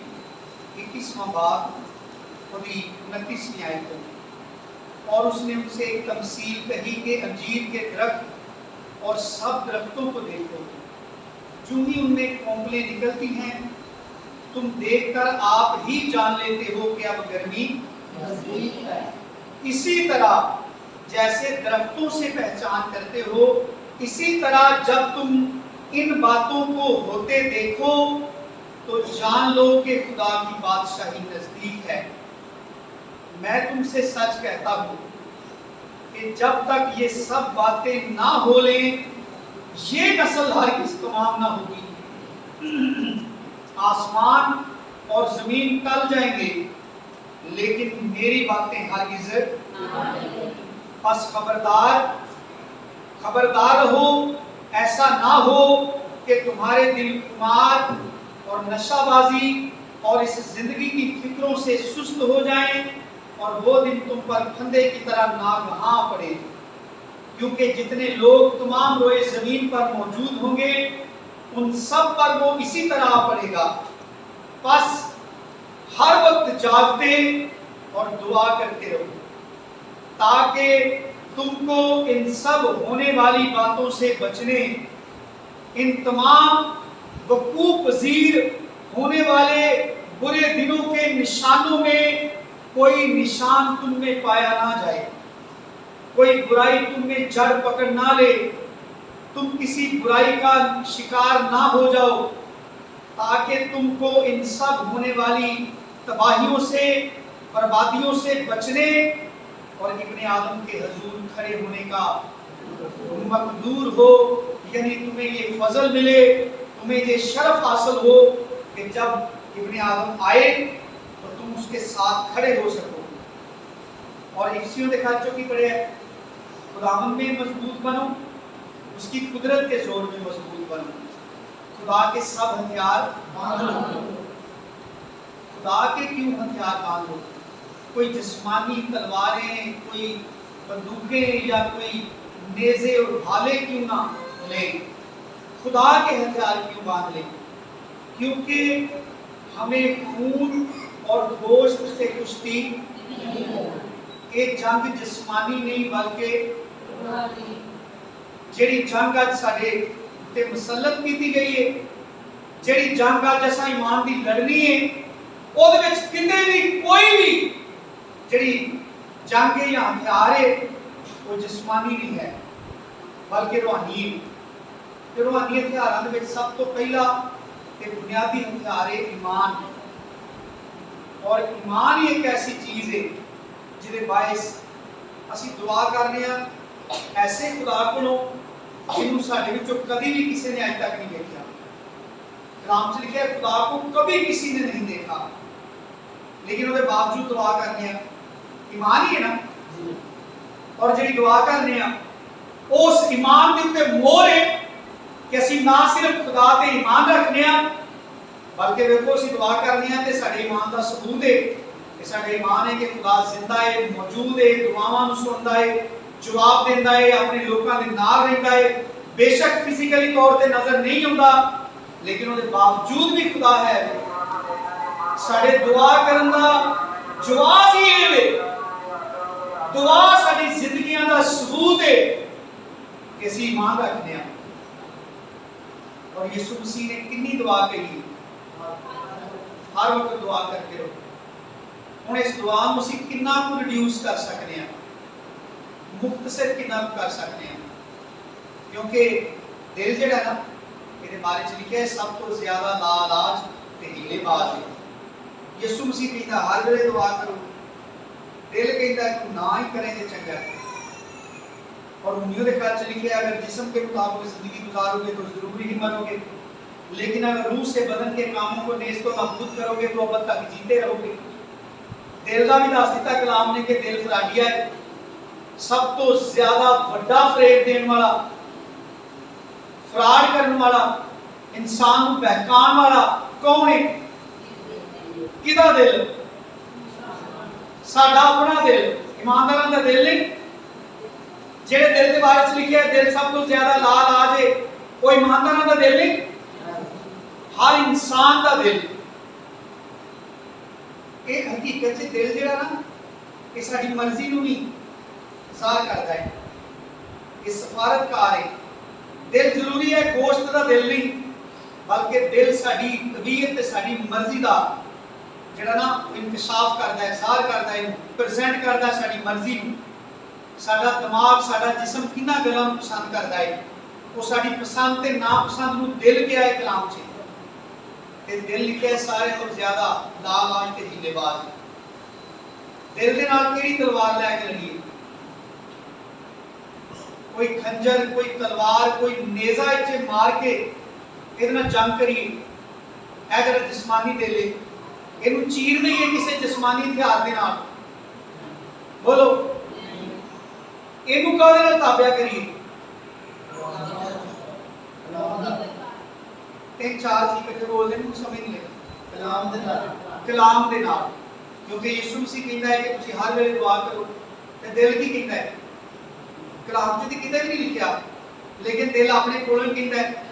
21वां बाब और 29वीं आयत। और उसने उनसे एक तमसील कही कि अंजीर के दरख्त और सब दरख्तों को देखो, जो ही उनमें कोंपलें निकलती हैं तुम देखकर आप ही जान लेते हो कि अब गर्मी नजदीक है। इसी तरह जैसे दरख्तों से पहचान करते हो, इसी तरह जब तुम इन बातों को होते देखो तो जान लो कि खुदा की बादशाही नजदीक है। मैं तुमसे सच कहता हूं कि जब तक ये सब बातें ना हो लें, ये नस्ल हरगिज़ तमाम ना होगी। आसमान और जमीन टल जाएंगे, लेकिन मेरी बातें हरगिज़। बस खबरदार रहो, ऐसा ना हो कि तुम्हारे दिल खुमार और नशाबाजी और इस जिंदगी की फिक्रों से सुस्त हो जाएं और वो दिन तुम पर फंदे की तरह नागहां पड़े, क्योंकि जितने लोग तमाम रोए जमीन पर मौजूद होंगे उन सब पर वो इसी तरह पड़ेगा। बस हर वक्त जागते और दुआ करते रहो, ताकि तुमको इन सब होने वाली बातों से बचने, इन तमाम वकूफ पजीर होने वाले बुरे दिनों के निशानों में कोई निशान तुम में पाया ना जाए, कोई बुराई तुम में जड़ पकड़ ना ले, तुम किसी बुराई का शिकार ना हो जाओ, ताकि तुमको इन सब होने वाली तबाहियों से, बर्बादियों से बचने और इब्ने आदम के हजूर खड़े होने का मकदूर हो, यानी तुम्हें ये फजल मिले, तुम्हें ये शरफ हासिल हो कि जब इब्ने आदम आए तो तुम उसके साथ खड़े हो सको। और इफ्सियों के खाचों की पढ़े खुदावन में मजबूत बनो, उसकी कुदरत के जोर में मजबूत बनो, खुदा के सब हथियार बांध लो। खुदा के क्यों हथियार बांध लो? कोई जिस्मानी तलवारें, कोई बंदूकें या कोई नेज़े और भाले क्यों ना ले? खुदा के हथियार क्यों बांध ले? क्योंकि हमें खून और गोश्त से कुश्ती, एक जंग जिस्मानी नहीं बल्कि जेड़ी जंग अज साडे ते मुसल्लत की गई है, जेड़ी जंग अज असां ईमान दी लड़नी है, ਉਹਦੇ ਵਿੱਚ किते भी कोई भी जेड़ी जंग या हथियार है वो जिस्मानी नहीं है बल्कि रूहानी है। ते रूहानी हथियारां दे विच सब तो पहला ते बुनियादी हथियार है ईमान। और ईमान ही एक ऐसी चीज है जिहदे बायस असीं दुआ करने आ ऐसे खुदा कोलों जिन्होंने साडे विचों कभी भी किसी ने अज तक नहीं देखा। कलाम च लिखा है खुदा को कभी किसी ने नहीं देखा, लेकिन उसके बावजूद दुआ करने ईमान ही है ना। और जी दुआ करने उस ईमान के उत्ते मोहर है कि असीं ना सिर्फ खुदा ते ईमान रखने बल्कि देखो असीं दुआ करने ते साडे ईमान का सबूत है कि साडा ईमान है कि खुदा जिंदा है, मौजूद है, दुआवां नूं सुनदा है, जवाब देंदा है, अपने लोकां दे नाल रहिंदा है। बेशक फिजिकली तौर ते नजर नहीं आउंदा, लेकिन उसके बावजूद भी खुदा है। साडे दुआ करन दा जवाब ही है, दुआ साडी जिंदगियां दा सबूत है कि असीं ईमान रखने हैं। और यीशु मसीह ने कितनी दुआ कही, हर वक्त दुआ करते रहो। हुण इस दुआ नूं असीं कितना कुछ रिड्यूस कर सकते हैं, मुख्तसर कितना कर सकते हैं, क्योंकि दिल जिहड़ा ना ਇਹਦੇ ਬਾਰੇ ਚ ਲਿਖਿਆ ਹੈ ਸਭ ਤੋਂ ਜ਼ਿਆਦਾ ਲਾਇਲਾਜ ਤੇ ਹੀਲੇਬਾਜ਼ ਹੈ। ਯਿਸੂ ਮਸੀਹ ਕਹਿੰਦਾ ਹਰ ਵੇਲੇ ਦੁਆ ਕਰੋ, ਦਿਲ ਕਹਿੰਦਾ ਕਿ ਨਾ ਹੀ ਕਰੇ ਤੇ ਚੰਗਾ ਹੈ। और उन्हीं के ख्याल से लिखे अगर जिस्म के मुताबिक जिंदगी गुजारोगे तो जरूर ही मरोगे, लेकिन अगर रूह से बदन के कामों को नेस्त व महफूज करोगे तो अब तक जीते रहोगे। दिल का भी दस दिता कलाम ने कि दिल फराडिया है, सब तो ज्यादा बड़ा फरेब देने वाला, फराड करने वाला, इंसान को बहकाने वाला कौन है? किदा दिल? साडा अपना दिल, ईमानदारां दा दिल नहीं। जेड़े दिल के बारे में लिखा है दिल सब तो ज्यादा लाल है, वो ईमानदारां दा दिल नहीं, हर इंसान दा दिल। ये हकीकत से दिल जिहड़ा ना ये साडी मर्जी नूं नहीं सार करदा है, ये सफारतकार है। दिल जरूरी है, गोश्त का दिल नहीं, बल्कि दिल साडी तबीयत ते साडी मर्जी दा ਜਿਹੜਾ ਨਾ ਇਨਕਸ਼ਾਫ ਕਰਦਾ ਹੈ, ਜ਼ਾਹਰ ਕਰਦਾ ਹੈ, ਪ੍ਰੈਜ਼ੈਂਟ ਕਰਦਾ ਹੈ ਸਾਡੀ ਮਰਜ਼ੀ ਨੂੰ। ਸਾਡਾ ਦਿਮਾਗ, ਸਾਡਾ ਜਿਸਮ ਕਿੰਨਾ ਗੱਲਾਂ ਨੂੰ ਪਸੰਦ ਕਰਦਾ ਹੈ, ਉਹ ਸਾਡੀ ਪਸੰਦ ਤੇ ਨਾਪਸੰਦ ਨੂੰ ਦਿਲ ਕਿਹਾ ਹੈ ਕਲਾਮ 'ਚ। ਤੇ ਦਿਲ ਲਿਖਿਆ ਸਾਰੇ ਤੋਂ ਜ਼ਿਆਦਾ ਲਾਲਾਜ ਤੇ ਹੀਲੇਬਾਜ਼। ਦਿਲ ਦੇ ਨਾਲ ਕਿਹੜੀ ਤਲਵਾਰ ਲੈ ਕੇ ਲੜੀਏ? ਕੋਈ ਖੰਜਰ, ਕੋਈ ਤਲਵਾਰ, ਕੋਈ ਨੇਜ਼ਾ ਇੱਥੇ ਮਾਰ ਕੇ ਇਹਦੇ ਨਾਲ ਜੰਗ ਕਰੀਏ। ਇਹ ਜਿਹੜਾ ਜਿਸਮਾਨੀ ਦਿਲ ਹੈ, ਇਹਨੂੰ ਚੀਰ ਦਈਏ ਕਿਸੇ ਜਿਸਮਾਨੀ ਹਥਿਆਰ ਦੇ ਨਾਲ? ਬੋਲੋ, ਇਹਨੂੰ ਕਾਹਦੇ ਨਾਲ ਤਾਬਿਆ ਕਰੀਏ? ਤਿੰਨ ਚਾਰ ਜੀ ਇਕੱਠੇ ਬੋਲਦੇ ਨੂੰ ਸਮਝ ਨਹੀਂ ਲੱਗਦਾ। ਕਲਾਮ ਦੇ ਨਾਲ, ਕਲਾਮ ਦੇ ਨਾਲ। ਕਿਉਂਕਿ ਯਿਸੂ ਮਸੀਹ ਕਹਿੰਦਾ ਹੈ ਕਿ ਤੁਸੀਂ ਹਰ ਵੇਲੇ ਦੁਆ ਕਰੋ। ਤੇ ਦਿਲ ਕੀ ਕਹਿੰਦਾ ਹੈ? ਕਲਾਮ 'ਚ ਤਾਂ ਕਿਤੇ ਵੀ ਨਹੀਂ ਲਿਖਿਆ, ਲੇਕਿਨ ਦਿਲ ਆਪਣੇ ਕੋਲੋਂ ਕਹਿੰਦਾ ਹੈ।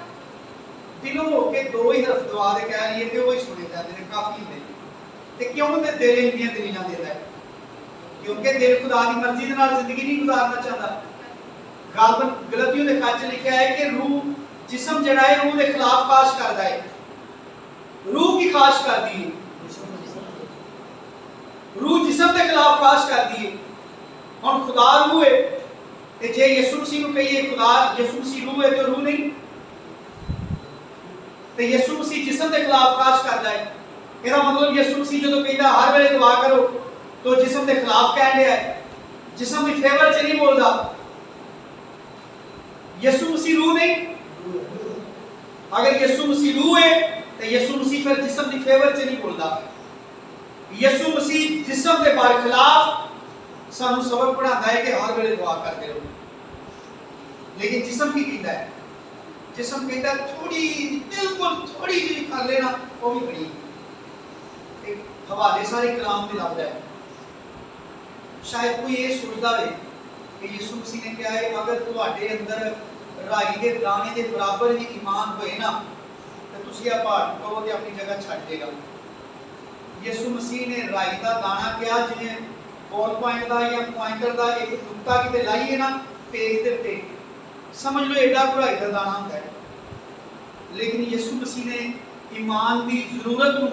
ਦਿਲੋਂ ਹੋ ਕੇ ਦੋ ਹੀ ਹਰਫ ਦੁਆ ਦੇ ਕਹਿ ਲਈਏ ਤੇ ਉਹ ਹੀ ਸੁਣੇ ਜਾਂਦੇ ਨੇ, ਕਾਫੀ ਹੁੰਦੇ। ਤੇ ਕਿਉਂ ਤੇ ਦਿਲ ਇੰਨੀਆਂ ਦਲੀਲਾਂ ਦਿੰਦਾ ਹੈ? ਕਿਉਂਕਿ ਦਿਲ ਖੁਦਾ ਦੀ ਮਰਜ਼ੀ ਦੇ ਨਾਲ ਜ਼ਿੰਦਗੀ ਨਹੀਂ ਗੁਜ਼ਾਰਨਾ ਚਾਹੁੰਦਾ। ਗਲਤੀਆਂ ਦੇ ਖੱਚ ਲਿਖਿਆ ਹੈ ਕਿ ਰੂਹ, ਜਿਸਮ ਜਿਹੜਾ ਹੈ ਰੂਹ ਦੇ ਖਿਲਾਫ ਕਾਸ਼ ਕਰਦਾ ਹੈ। ਰੂਹ ਕੀ ਕਾਸ਼ ਕਰਦੀ ਹੈ? रूह जिस्म के खिलाफ काश करती है। हम खुदा रूह है, ते जे यीशु मसीह को कहिए खुदा, यीशु मसीह रूह है तो रूह नहीं। ते यीशु मसीह जिस्म के खिलाफ काश करता है। ਇਹਦਾ मतलब यीशु मसीह जो कहता हर वेले दुआ करो तो जिस्म के खिलाफ कह रहा है, जिस्म की फेवर च नहीं बोलता। यीशु मसीह रूह नहीं। अगर यीशु मसीह रूह है तो यीशु मसीह फिर जिस्म की फेवर च नहीं बोलता। यीशु मसीह जिस्म के बार खिलाफ सानू सबक पढ़ाता है कि हर वेले दुआ करते रहो। लेकिन जिस्म की कहता है? जिस्म कहता है थोड़ी, बिल्कुल थोड़ी जी कर लेना वो भी बड़ी। एक हवाले सारे कलाम में लगता है। शायद कोई ये सोचता है कि यीशु मसीह ने कहा है अगर तुम्हारे अंदर राई के दाने के बराबर भी ईमान होए ना तो तुसी आ पहाड़ को ते अपनी जगह छड़ देगा। यीशु मसीह ने राई का दाना क्या, जिन्हें बॉल पॉइंट का या पॉइंटर का एक नुक्ता किते लाइए ना पेज दे उत्ते, समझ लो एडा पढ़ाई का दाना होता है। लेकिन यीशु मसीह ने ईमान की जरूरत को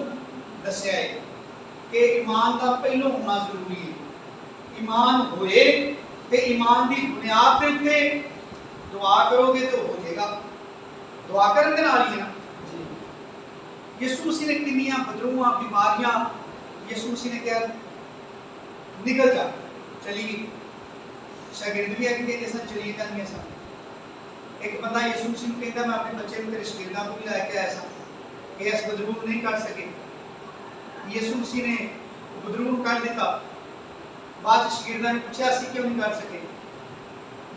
दस्या है कि ईमान का पहलों होना जरूरी है। ईमान होए तो ईमान की बुनियाद के उत्ते दुआ करोगे तो हो जाएगा। दुआ करने के नाल ही ना। यीशु मसीह ने कितनियां बदरूआं बीमारियां, यीशु मसीह ने क्या निकल जा चली गई। शागिर्द भी आके कहते सन चली जाती सन। एक बंदा यीशु मसीह को कहता मैं अपने बच्चे को तेरे शागिर्दां को भी लैके आया सा कि इस बदरू नहीं कर सके। यीशु मसीह ने बदरू कर दिता। बाद शागिर्दां ने पूछा असीं क्यों नहीं कर सके?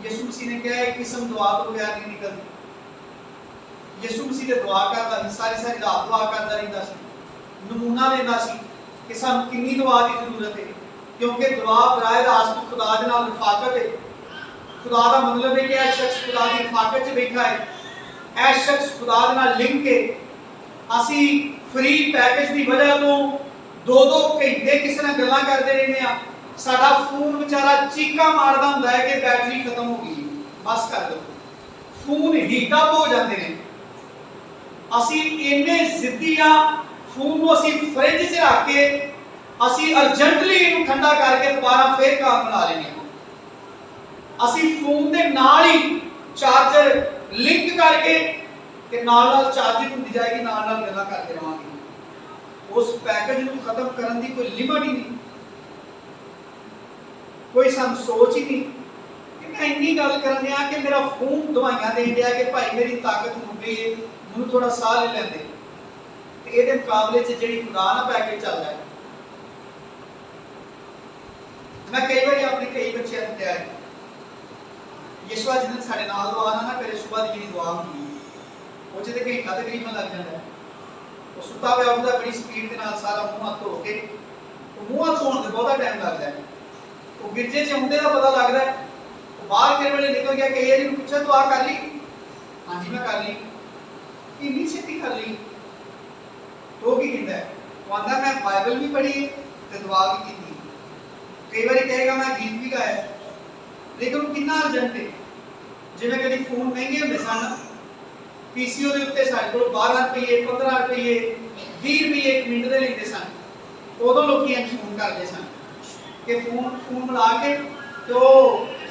यीशु मसीह ने कहा एक किस्म दुआ तो बगैर नहीं निकलती। यीशु मसीह ने दुआ करता सी, सारी सारी रात दुआ करता रहता सी, नमूना देता सी कि सानू कितनी दुआ की जरूरत है। क्योंकि दुआ बराए रास्त खुदा दे नाल रफाकत है। खुदा का मतलब है कि यह शख्स खुदा की रफाकत च बैठा है, यह शख्स खुदा दे नाल लिंक है। असी फ्री पैकेज की वजह तो दो दो घंटे किसी नाल गल्लां करते रहने आ। साडा फोन बेचारा चीका मारदा हुंदा है कि बैटरी खत्म हो गई, बस कर दो। फोन हीट अप हो जाते हैं। असी इन्ने जिद्दी आ, फोन को असी फ्रिज च रख के असी अर्जेंटली इनू ठंडा करके दोबारा फिर काम बना लेने। असी फोन के नाल ही चार्जर लिंक करके ते नाल नाल चार्जिंग होती जाएगी, नाल नाल गल्लां करते रहांगे। उस पैकेज को खत्म करने की कोई लिमिट ही नहीं, कोई सानू सोच ही नहीं। मैं इन्नी गल कर दिया कि मेरा फोन दवाइयां देन दिया कि भाई मेरी ताकत मुक गई है, मैनूं थोड़ा साह ले लेंदे। ते इहदे मुकाबले च जिहड़ी खुदा ना पैकेज चलदा है। मैं कई बार अपने कई बच्चों को कहा है यीशु जिस दिन साडे नाल दुआ ना करे सुबह की जिहड़ी दुआ होंदी वो च ते घंटा तकरीबन लग जाता है। वो सुता पिया उठदा बड़ी स्पीड के नाल सारा मूँह हाथ धो के, मूँह हाथ धोण ते बहुता टाइम लगदा है। वो गिरजे च आउंदे दा पता लगदा है। बाहर किस वेले निकल गया कि ये पूछा दुआ कर ली? हाँ जी मैं कर ली। इन्नी छेती कर ली? तो की कहता है? वो आंदा मैं बाइबल भी पढ़ी ते दुआ भी की। कई बार कहेगा मैं गीत भी गाया, लेकिन वो कितना अर्जेंट है। जिवें कभी फोन महंगे होंदे सन, पीसीओ के उत्ते साडे कोल 12 रुपये 15 रुपये 20 रुपये 1 मिनट दे लैंदे सन। उदों लोग फोन करते सन कि फोन मिला के तो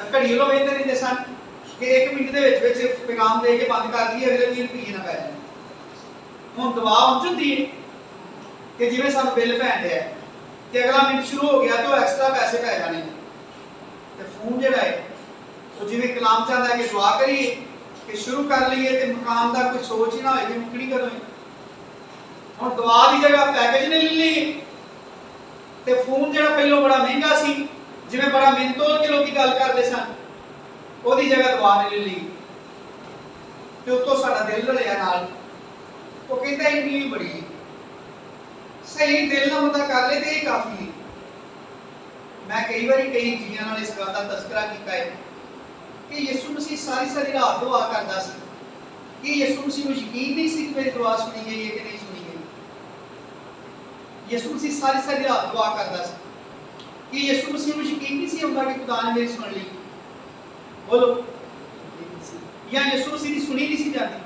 घड़ी वालों वेंदे रहंदे सन कि 1 मिनट के विच पैगाम दे के बंद कर दिए, अगले 20 रुपये ना पै जाए। हुण दवा उंज हुंदी है कि जिवें सानूं बिल पैण दिया कि अगला मिनट शुरू हो गया तो एक्सट्रा पैसे पै जाने। तो फोन जिहड़ा है वो जिवें कलाम चाहता है कि दुआ करिए कि शुरू कर लीए तो मकान का कोई सोच ही ना हो कि मुकनी कदों। हुण दवा की जगह पैकेज ने ले लीए तो फोन जो पहलों बड़ा महंगा सी, जिवें बड़ा मिनतोल के लोग गल करते सन, उसकी जगह दवा ने ले ली। तो उत्तों साडा दिल रलिया नाल, वो कहता इन्नी बड़ी सही दिल ना बंदा कर ले तो ये काफ़ी है। मैं कई बार कई जियां नाल इस गल का तस्करा किया है कि यीशु मसीह सारी सारी रात दुआ करता सी कि यीशु मसीह को यकीन नहीं सी कि मेरी दुआ सुनी गई है कि नहीं सुनी गई। यीशु मसीह सारी सारी रात दुआ करता सी कि यीशु मसीह को यकीन नहीं सी होता कि खुदा ने मेरी सुन ली। बोलो, या यीशु मसीह की सुनी नहीं सी जाती,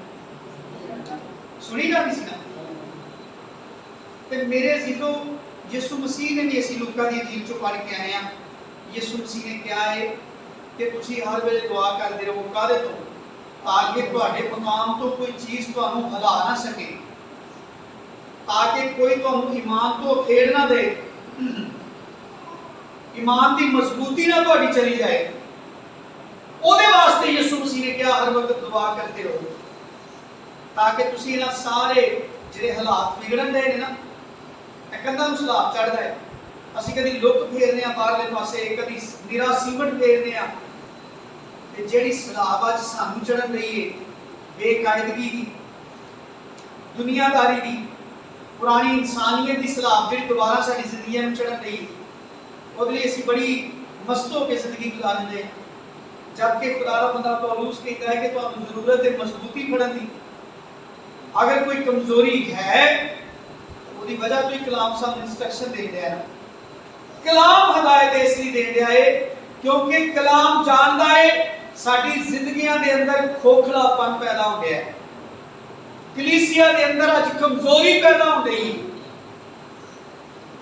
सुनी जाती सी ना। तो मेरे अजीजों, यीशु मसीह ने भी असीं लूका दी इंजील चों पढ़ के आए हैं। यीशु मसीह ने कहा है कि तुसीं हर वेले दुआ करते रहो, काहदे तो ताकि तुहाडे मकाम तो कोई चीज़ तुहानूं हिला ना सके, ताकि कोई तुहानूं ईमान तो खेड़ ना दे, ईमान की मजबूती ना तुहाडी चली जाए। ਉਹਦੇ वास्ते यीशु मसीह ने कहा हर वक्त दुआ करते रहो ताकि तुसीं इन्हां सारे ਜਿਹੜੇ ਹਾਲਾਤ ਵਿਗੜਨ ਦੇ ਨੇ ਨਾ, ਕੰਧਾਂ ਨੂੰ ਸਲਾਬ ਚੜਦਾ ਹੈ। ਅਸੀਂ ਕਦੀ ਲੁੱਕ ਫੇਰਨੇ ਆ ਬਾਹਰਲੇ ਪਾਸੇ, ਕਦੀ ਨਿਰਾ ਸੀਮਟ ਫੇਰਨੇ ਆ, ਤੇ ਜਿਹੜੀ ਸਲਾਬ ਅੱਜ ਸਾਨੂੰ ਚੜਨ ਰਹੀ ਹੈ ਬੇਕਾਇਦਗੀ ਦੀ, ਦੁਨੀਆਦਾਰੀ ਦੀ, ਪੁਰਾਣੀ ਇਨਸਾਨੀਅਤ ਦੀ ਸਲਾਬ ਜਿਹੜੀ ਦੁਬਾਰਾ ਸਾਡੀ ਜ਼ਿੰਦਗੀਆਂ ਨੂੰ ਚੜਨ ਰਹੀ ਹੈ, ਉਹਦੇ ਲਈ ਅਸੀਂ ਬੜੀ ਮਸਤ ਹੋ ਕੇ ਜ਼ਿੰਦਗੀ ਗੁਜ਼ਾਰ ਲੈਂਦੇ ਹਾਂ। जबकि खुदा का बंदा पौलुस कहता है कि तुहानूं जरूरत है मजबूती फड़न दी। अगर कोई कमजोरी है उसकी वजह तो ही कलाम सानूं इंस्ट्रक्शन दे रहा है। कलाम हदायत इसलिए दे रहा है क्योंकि कलाम जानता है साडी जिंदगियां दे अंदर खोखलापन पैदा हो गया है, कलीसिया दे अंदर आज कमजोरी पैदा हो गई।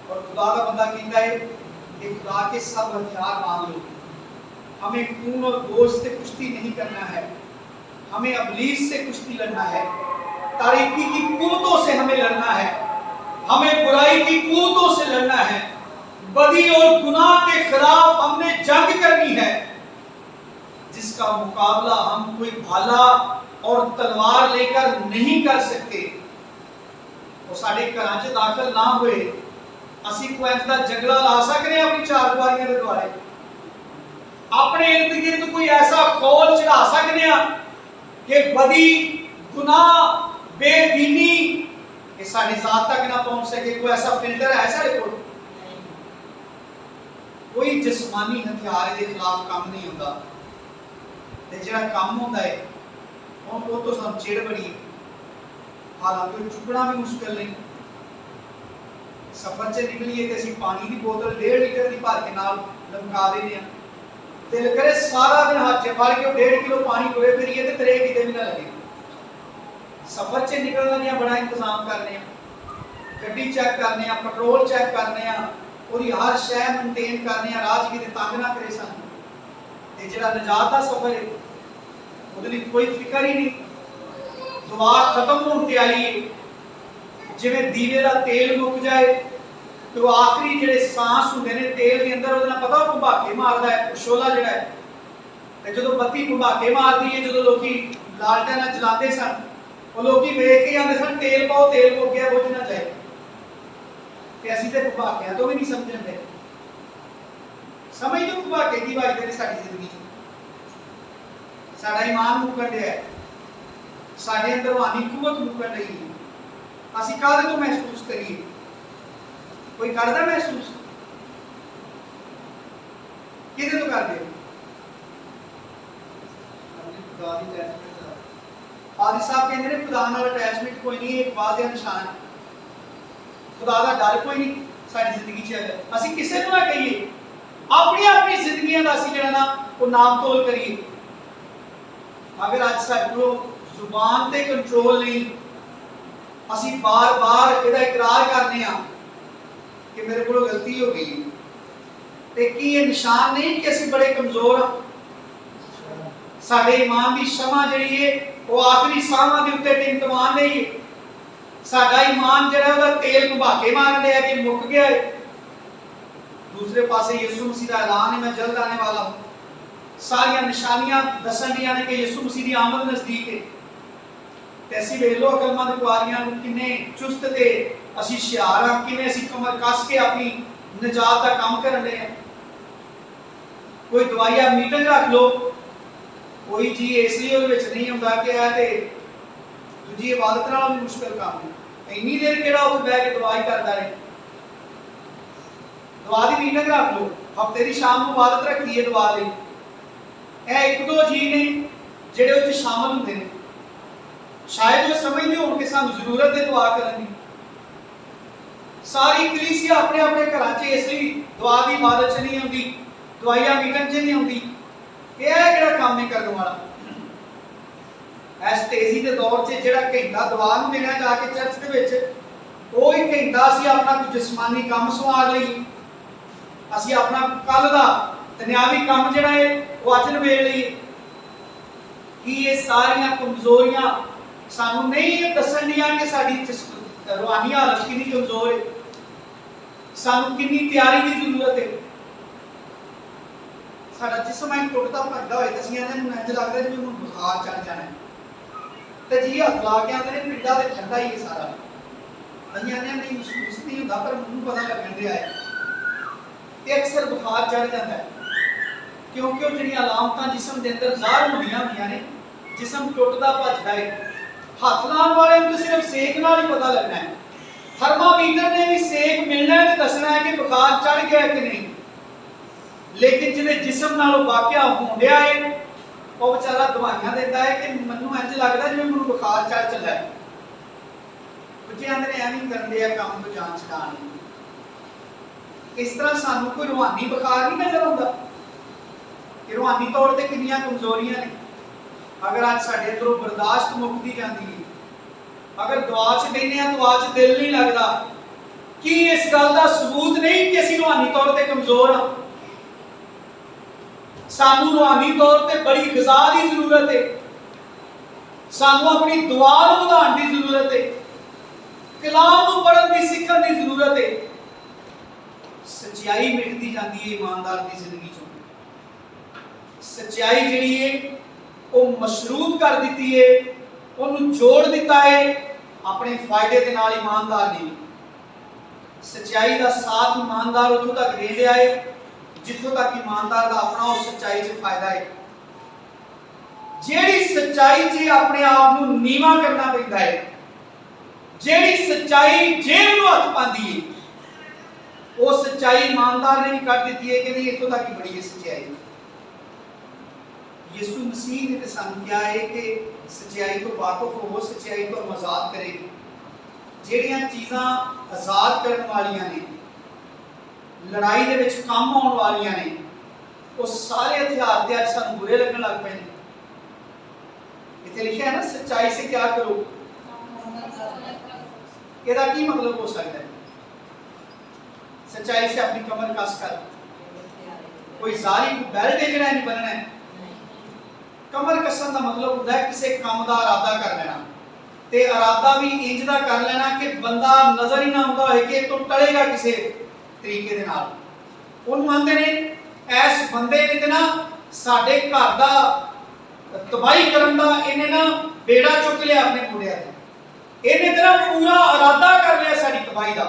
और खुदा का बंदा कहता है कि खुदा के सब हथियार मान लो। हमें खून और गोश्त से कुश्ती नहीं करना है, हमें अबलीस से कुश्ती लड़ना है, तारीकी की कुव्वतों से हमें लड़ना है, हमें बुराई की कुव्वतों से लड़ना है, बदी और गुनाह के खिलाफ हमने जंग करनी है, जिसका मुकाबला हम कोई भाला और तलवार लेकर नहीं कर सकते। वो साडे घरां च दाखल ना होए, असीं कोई ऐसा जंगला ला सकते हैं अपनी चार दीवारियां दे द्वारे, अपने इर्द गिर्द कोई ऐसा खोल चढ़ा सकते हैं कि बदी, गुनाह, बेदीनी ये साडी जात तक ना पहुंच सके। कोई ऐसा फिल्टर है साडे कोल? कोई जिस्मानी हथियार के खिलाफ काम नहीं होता। ते जिहड़ा काम होता है वो तो सानूं चिड़ बड़ी, हालांकि चुकना भी मुश्किल नहीं। सफर च निकलीए तो असीं पानी की बोतल 1.5 लीटर की भर के नाल लमका देने हैं, दिल करे सारा दिन हाथ च फड़ के 1.5 किलो पानी टोए फिरिए तो तरे किते भी ना लगे। सफर च निकलना दियां बड़ा इंतजाम करने, गड्डी चेक करने, पेट्रोल चेक करने, और हर शय मेनटेन करने, राज किते तंग ना करे सन। ते जिहड़ा नजात दा सफर है ਉਹਦੇ ਲਈ कोई फिक्र ही नहीं। दुआ खत्म होण ते आई है, जिवें दीवे दा तेल मुक जाए तो आखिरी जिहड़े सांस हुंदे ने तेल दे अंदर, ਉਹਦੇ ਨਾਲ पता भुबाके मारदा है शोला जिहड़ा है। ते जदों बत्ती भुबाके मारदी है, जदों लोकी लालटेन जलाते सन, ਉਹ ਲੋਕੀ ਵੇਖ ਕੇ ਆਂਦੇ ਸਨ तेल पाओ, तेल मुक गया, बुझ ना जाए। ਤੇ ਅਸੀਂ ਤੇ ਭੁਬਾਕਿਆਂ ਤੋਂ ਵੀ ਨਹੀਂ ਸਮਝਣ ਦੇ। समझ लो भुबाके की बात है साडी जिंदगी च। साडा ईमान मुकण दिया है, साडे अंदर रूहानी कुवत मुकण रही है। असीं काहदे तो महसूस करिए? कोई करदा महसूस? किहदे तो करदे हो? आदि साहब कहते हैं खुदा नाल अटैचमेंट कोई नहीं, एक वाज़ेह निशान है। खुदा दा डर कोई नहीं साडी जिंदगी च है। असीं किसे नूं ना कहिए, अपनी अपनी जिंदगियां दा असीं जिहड़ा ना वो नाम तोल करिए। अगर अज साडे कोल जुबान ते कंट्रोल नहीं, असीं बार बार इहदा इकरार करने आ कि मेरे को गलती हो गई, तो की ये निशान नहीं कि असीं बड़े कमजोर हाँ? साडे ईमान की क्षमा जिहड़ी है वो आखिरी सांवां दे उत्ते टिमटमान रही है। साडा ईमान जिहड़ा ओहदा तेल भुभाके मारन दिया कि मुक गया है। दूसरे पासे यीशु मसीह का ऐलान है, मैं जल्द आने वाला हूँ। सारियां निशानियां दसन दियां ने कि यीशु मसीह की आमद नजदीक है। ते असीं वेख लो अकलमंद कुआरियां नूं किन्ने चुस्त ते असीं हुशियार हां, किवें असीं कमर कस के अपनी निजात का काम करन दे हां। कोई दवाइया मीटिंग रख लो, कोई जी इसलिए ਉਹਦੇ ਵਿੱਚ नहीं ਹੁੰਦਾ कि है ते दूजी इबादत नाल भी मुश्किल काम है। इन्नी देर केड़ा उत्थे बैठ के दवाई करदा रहे। दवा दी मीटिंग रख लो, हफ्ते दी शाम ਨੂੰ इबादत रखी है दवा ਲਈ। ਇਹ ਇੱਕ ਦੋ ਜੀ ਨੇ ਜਿਹੜੇ ਉੱਥੇ ਸ਼ਾਮਲ ਹੁੰਦੇ ਨੇ। शायद वो समझते हो कि सानू जरूरत है दुआ करने की। सारी कलीसिया अपने अपने घर च इसलिए दुआ की इबादत च नहीं आती, दवाइयां मीटिंग च नहीं आती। यह किहड़ा काम नहीं करने वाला। इस तेजी के दौर से जिहड़ा घंटा दुआ नूं देना जाके चर्च दे विच, वो ही घंटा असीं अपना कुछ जिस्मानी काम संवार लई, असीं अपना कल दा दुनियावी काम जिहड़ा है वो अज नवेड़ लईए। कि ये सारियां कमजोरियां सानू नहीं दसन दियां कि साडी रूहानी हालत कितनी कमजोर है, सानू कितनी तैयारी की जरूरत है। साडा जिस्म है टुटदा भजदा होए ते असीं इन्हां नूं इंज लगदा जिवें मैनूं बुखार चढ़ जाना है, ते जी हत्थ ला के आंदे ने पिंडा ते ठंडा ही है सारा। असीं आने नहीं महसूस नहीं हुंदा, पर मैनूं पता लगन दिया है ते अक्सर बुखार चढ़ जाता है, क्योंकि वो जिहड़ियां अलामतां जिस्म दे अंदर ज़ाहिर होंदियां ने। जिस्म टुटदा भजदा है। हाथ लाने वाले को सिर्फ सेक नाल ही पता लगना है। थर्मामीटर ने भी सेक मिलना है तो दसना है कि बुखार चढ़ गया कि नहीं। लेकिन जिन्हें जिस्म नाल वाकया होंदिया है वो बेचारा दवाइयां देता है कि मैनूं इंज लगदा जिवें मैनूं बुखार चढ़ चला है। कुछ आंदे ने एवें करदे आ काम को जान छडाण। इस तरह सानू कोई रूहानी बुखार नहीं नजर आउंदा कि रूहानी तौर ते कितनियां कमजोरियां ने। अगर आज साडे अंदरों बर्दाश्त मुकदी जाती है, अगर दुआ च बैठे हैं दुआ च दिल नहीं लगता, कि इस गल का सबूत नहीं कि असीं रूहानी तौर ते कमजोर हाँ। सानू रूहानी तौर ते बड़ी ग़िज़ा की जरूरत है। सानू अपनी दुआ नूं वधाउण की जरूरत है, कलाम नूं पढ़न की सीखण की जरूरत है। सच्चाई मिटदी जाती है ईमानदार की जिंदगी चों। सच्चाई जिहड़ी है वो मशरूत कर दी है, उन्होंने जोड़ दिता है अपने फायदे के नाल ईमानदार ने। सच्चाई का साथ ईमानदार उतों तक दे दिया है जितों तक ईमानदार का अपना उस सच्चाई से फायदा है। जेड़ी सच्चाई से अपने आप को नीवा करना पैंदा है, जेड़ी सच्चाई जेब में हथ पाती है, वो सच्चाई ईमानदार ने भी कर दी है कि नहीं इतों तक ही बड़ी है सच्चाई। यीशु मसीह ने सानू क्या है कि सच्चाई तो वाकफ हो, सच्चाई तो आजाद करे। ਜਿਹੜੀਆਂ ਚੀਜ਼ਾਂ ਆਜ਼ਾਦ ਕਰਨ ਵਾਲੀਆਂ ਨੇ, ਲੜਾਈ ਦੇ ਵਿੱਚ ਕੰਮ ਆਉਣ ਵਾਲੀਆਂ ਨੇ, ਉਹ ਸਾਰੇ ਹਥਿਆਰ ਤੇ ਅੱਜ ਸਾਨੂੰ ਬੁਰੇ ਲੱਗਣ ਲੱਗ ਪਏ ਨੇ। ਇੱਥੇ ਲਿਖਿਆ ਹੈ ਨਾ ਸੱਚਾਈ ਸੇ क्या करो। ਇਹਦਾ ਕੀ ਮਤਲਬ ਹੋ ਸਕਦਾ ਹੈ? सच्चाई से अपनी कमर कस कर, कोई जारी बेल्ट ਜਿਹੜਾ नहीं बनना है। कमर कसन का मतलब होता है किसी काम का इरादा कर लेना, ते इरादा भी इंज दा कर लेना कि बंदा नजर ही ना आउंदा होए कि तो टलेगा किसी तरीके दे नाल। ਉਹਨੂੰ ਆਂਦੇ ਨੇ ਇਸ ਬੰਦੇ ਨੇ ਤੇ ना ਸਾਡੇ ਘਰ ਦਾ ਤਬਾਹੀ ਕਰਨ ਦਾ ਇਹਨੇ ਨਾ ਬੇੜਾ ਚੁੱਕ ਲਿਆ ਆਪਣੇ ਮੁੰਡਿਆਂ ਤੇ। ਇਹਨੇ ਤੇ ना पूरा इरादा कर लिया साडी तबाही ਦਾ।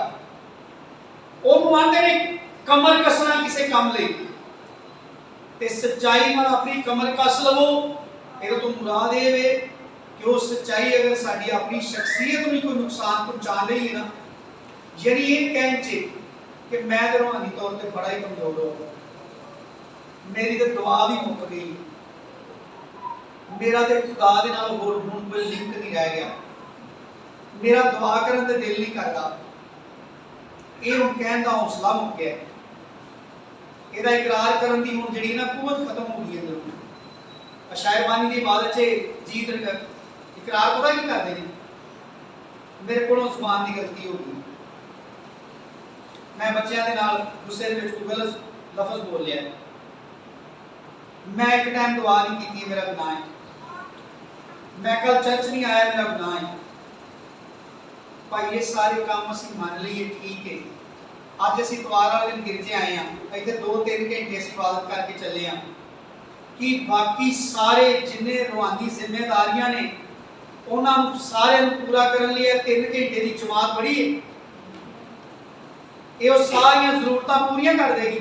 ਉਹਨੂੰ ਆਂਦੇ ਨੇ ਕਮਰ ਕਸਣਾ ਕਿਸੇ ਕੰਮ ਲਈ। ਤੇ सच्चाई ਨਾਲ ਆਪਣੀ ਕਮਰ ਕਸ ਲਵੋ। ਇਹਦੇ ਤੋਂ ਮੁਰਾਦ ਇਹ ਵੇ कि वो सच्चाई अगर साड़ी अपनी शख्सियत में कोई नुकसान पहुंचा रही है ना, यानी ये कहन चे कि मैं तो रूहानी तौर पे बड़ा ही कमजोर हो गया, मेरी तो दुआ भी मुक गई, मेरा तो खुदा दे नाल होर हुण कोई लिंक नहीं रह गया, मेरा दुआ करन ते दिल नहीं करता। ये हुण कहन दा हौसला मुक गया, ਇਹਦਾ इकरार करन दी हुण जिहड़ी ना कुवत खत्म हो गई अंदरों। अशायरबानी दी इबादत च जीत इकरार पता की करते हैं, मेरे को जुबान की गलती हो गई, मैं बच्चों के नाल गुस्से में कोई गलत लफज बोल लिया, मैं एक टाइम दुआ नहीं की, मेरा गुनाह है। मैं कल चर्च नहीं आया, मेरा गुनाह है। भाई ये सारे काम असीं मान लईए, ठीक है। अज असीं इतवार वाले दिन गिरजे आए हैं, इत्थे 2-3 घंटे असीं इबादत करके चले हैं कि बाकी सारे जिन्ने रूहानी जिम्मेदारियां ने उन्होंने सारे पूरा करने लिए 3 घंटे की जमात बड़ी है, ये सारियां जरूरतां पूरियां कर देगी।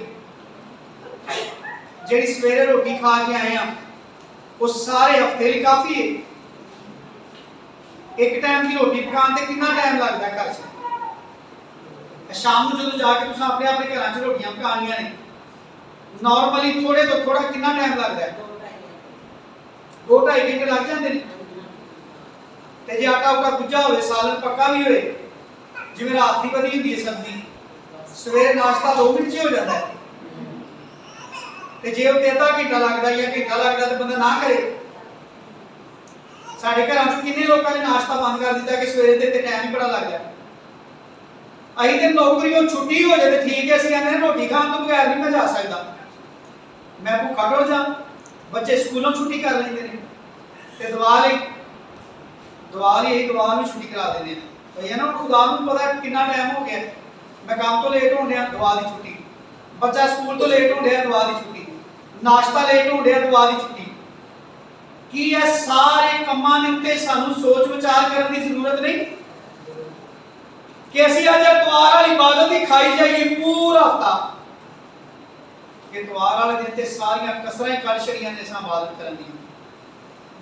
जी सवेरे रोटी खा के आए हैं वो सारे हफ्ते लिए काफ़ी है। एक टाइम की रोटी पकाने कितना टाइम लगता है घर से, शाम को जो जाके तुम अपने अपने घर च रोटियां पकानियां ने, नॉर्मली थोड़े तो थोड़ा कितना टाइम लगता है, 2-2.5 घंटे लग जाते हैं। ते जे आटा उटा गुज्जा हो, सालन पक्का भी हो, जिवें रात की बनी होंदी है सब्जी, सवेरे नाश्ता 2 मिनट हो जाता है। ते जे उत्ते आधा घंटा लगता या घंटा लगता तो बंदा ना करे। साडे घरां च किन्ने लोकां ने नाश्ता बंद कर दिता कि सवेरे ते टाइम ही बड़ा लग जाए। असीं ते नौकरीओ छुट्टी हो जाए तो ठीक है, असीं कहंदे रोटी खाण तो बगैर नहीं मैं जा सकदा, मैं भुखा टुर जा। बच्चे स्कूलों छुट्टी कर लेंदे ने ते दुआ लई छुट्टी करा देंदे ने। भैया ना खुदा नूं पता कितना टाइम हो गया, मैं काम तो लेट होण डिया, दुआ दी छुट्टी। बच्चा स्कूल तो लेट होण डिया, दुआ दी छुट्टी। नाश्ता लेट होण डिया, दुआ दी छुट्टी। कि ये सारे कमां दे उत्ते सानू सोच विचार करने की जरूरत नहीं कि असीं अज इतवार वाली इबादत ही खाई जाइए पूरा हफ्ता, कि इतवार वाले दिन ते सारियां कसरां ही कढ छड़ियां ने असां इबादत करन दी।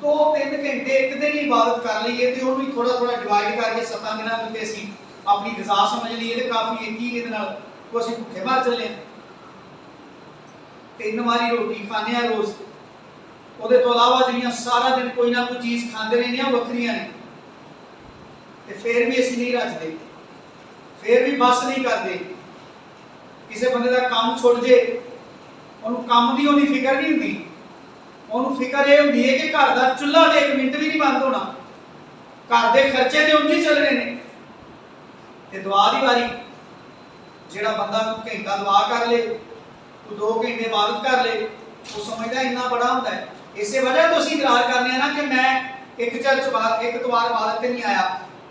2-3 घंटे एक दिन ही इबादत कर लईए ते ओनू थोड़ा थोड़ा डिवाइड करके 7 दिनां दे असीं अपनी रज़ा समझ लईए ते काफ़ी है कि इहदे नाल कोई असीं भुखे मर चले। 3 वारी रोटी खाने आ रोज़, ਉਹਦੇ ਤੋਂ ਇਲਾਵਾ ਜਿਹੜੀਆਂ ਸਾਰਾ ਦਿਨ ਕੋਈ ਨਾ ਕੋਈ ਚੀਜ਼ ਖਾਂਦੇ ਰਹਿੰਦੇ ਆ ਵੱਖਰੀਆਂ ਨੇ, ਤੇ ਫਿਰ ਵੀ ਅਸੀਂ ਨਹੀਂ ਰੱਜਦੇ, ਫਿਰ ਵੀ ਬਸ ਨਹੀਂ ਕਰਦੇ। ਕਿਸੇ ਬੰਦੇ ਦਾ ਕੰਮ ਛੁੱਟ ਜੇ, ਉਹਨੂੰ ਕੰਮ ਦੀ ਉਹਦੀ ਫਿਕਰ ਨਹੀਂ ਹੁੰਦੀ, ਉਹਨੂੰ ਫਿਕਰ ਇਹ ਹੁੰਦੀ ਹੈ ਕਿ ਘਰ ਦਾ ਚੁੱਲ੍ਹਾ ਤੇ 1 ਮਿੰਟ ਵੀ ਨਹੀਂ ਬੰਦ ਹੋਣਾ, ਘਰ ਦੇ ਖਰਚੇ ਤੇ ਉਂਝ ਹੀ ਚੱਲ ਰਹੇ ਨੇ। ਤੇ ਦੁਆ ਦੀ ਵਾਰੀ ਜਿਹੜਾ ਬੰਦਾ ਘੰਟਾ ਦੁਆ ਕਰ ਲੇ, ਕੋਈ 2 घंटे इबादत कर ले, वो समझदा इन्ना बड़ा होता है। इसे वजह तो ਅਸੀਂ ਇਕਰਾਰ करने हैं ना कि मैं एक चर्च बार एक इतवार इबादत नहीं आया,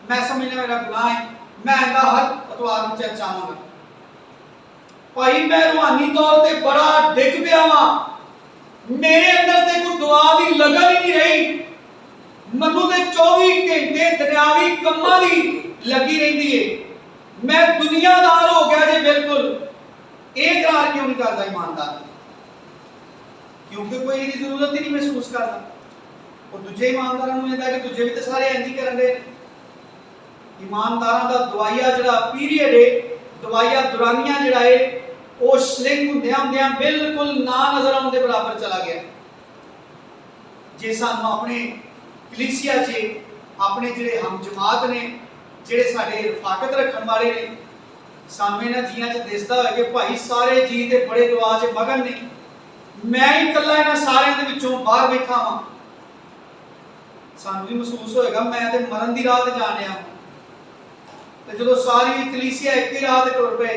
मैं समझना मेरा गुनाह है, मैं आंदा हर इतवार ਨੂੰ चर्च आवांगा। भाई मैं रूहानी तौर ते बड़ा डिग पिया वां, मेरे अंदर ते कोई दुआ दी लगन ही नहीं रही, मनु ते 24 घंटे दुनियावी ਕੰਮਾਂ ਦੀ लगी रहती है। मैं दुनियादार हो गया जी बिल्कुल। ਇਹ ਇਕਰਾਰ क्यों नहीं करता ईमानदार? क्योंकि कोई इसकी जरूरत ही नहीं महसूस करता। और दूजे ईमानदारों को कहता है कि दूजे भी तो सारे इंज ही करन दे। ईमानदारों का दवाइया जिहड़ा पीरियड है, दवाइया दुरानिया जिहड़ा है, वो स्लिंग हुंदियां हुंदियां बिल्कुल ना नजर आउण दे बराबर चला गया। जे सानू अपने कलीसिया च अपने जिहड़े हम जमात ने, जिहड़े साडे रफाकत रखण वाले ने, सानू इन्हां जीआं च दिसदा होए कि भाई सारे जी ते बड़े दुआ च मगन ने, मैं ही इकल्ला इन्हां सारियां दे विचों बाहर बैठा हां। सानू भी महसूस होएगा मैं ते मरण दी राह ते जाने आ, ते जदों सारी कलीसिया एक ही राह ते टुर पए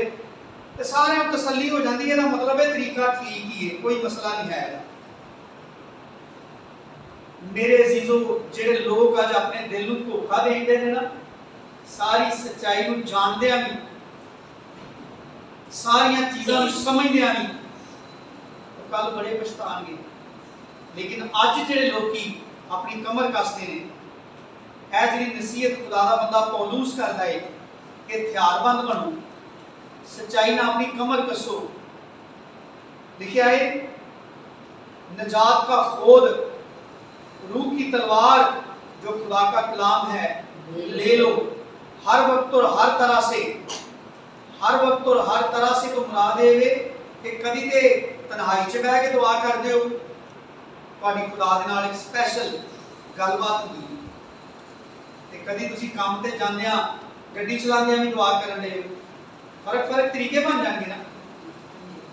ते सारियां नूं तसल्ली हो जांदी है। इहदा मतलब है तरीका ठीक ही है, कोई मसला नहीं है। मेरे अजीजों, जिहड़े लोग अज अपने दिल नूं धोखा देंदे ने ना, सारी सच्चाई नूं जाणदिआं भी, सारियां चीज़ां नूं समझदिआं भी, कल बड़े पछताणगे। लेकिन अज जिहड़े लोकी अपनी कमर कसदे ने, है जिहड़ी नसीहत खुदा दा बंदा पौलूस करदा है कि हथियारबंद बनो, सच्चाई नाल अपनी कमर कसो। लिखिया है नजात का खोद, रूह की तलवार जो खुदा का कलाम है ले लो, हर वक्त और हर तरह से, हर वक्त और हर तरह से तो मुराद है कि कदी ते तन्हाई च बह के दुआ करदे हो, तुहाडी खुदा दे नाल एक स्पैशल गलबात होंदी, ते कदी तुसीं काम ते जांदिआं गड्डी चलांदिआं भी दुआ करन दे हो। फर्क तरीके बन जाणगे ना।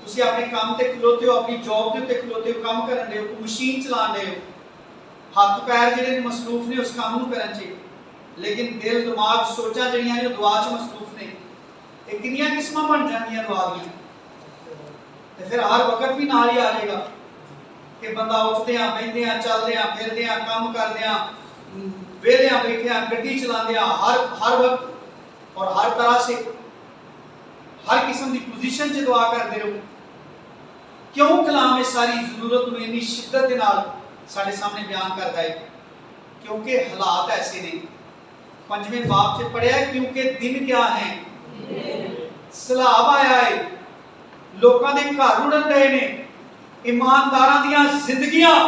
तुसीं अपने काम ते खलोते हो, अपनी जॉब दे उत्ते खलोते हो, काम करन दे हो, कोई मशीन चलाण दे हो, हत्थ पैर जिहड़े मसरूफ ने उस काम नूं करन च, लेकिन दिल दिमाग सोचां जिहड़ियां ने दुआ च मसरूफ ने। ਇਹ ਕਿੰਨੀਆਂ ਕਿਸਮਾਂ ਬਣ ਜਾਂਦੀਆਂ ਦੁਆ ਦੀਆਂ। ਤੇ ਫਿਰ ਹਰ ਵਕਤ ਵੀ ਨਾਲ ਹੀ ਆ ਜਾਏਗਾ ਕਿ ਬੰਦਾ ਉੱਠਦਿਆਂ ਬਹਿੰਦਿਆਂ ਚੱਲਦਿਆਂ ਫਿਰਦਿਆਂ ਕੰਮ ਕਰਦਿਆਂ वेलिया बैठिया गड्डी चलांदिया हर वक्त और हर तरह से हर किस्म की पोजीशन च दुआ करते रहो। क्यों कलाम इस सारी जरूरत में इतनी शिद्दत के नाल साडे सामने बयान करता है? क्योंकि हालात ऐसे ने। पंजवें बाब से पढ़िया, क्योंकि दिन क्या है, सैलाब आया है, लोगों के घर रुड़न रहे ने, ईमानदारां दियां जिंदगियां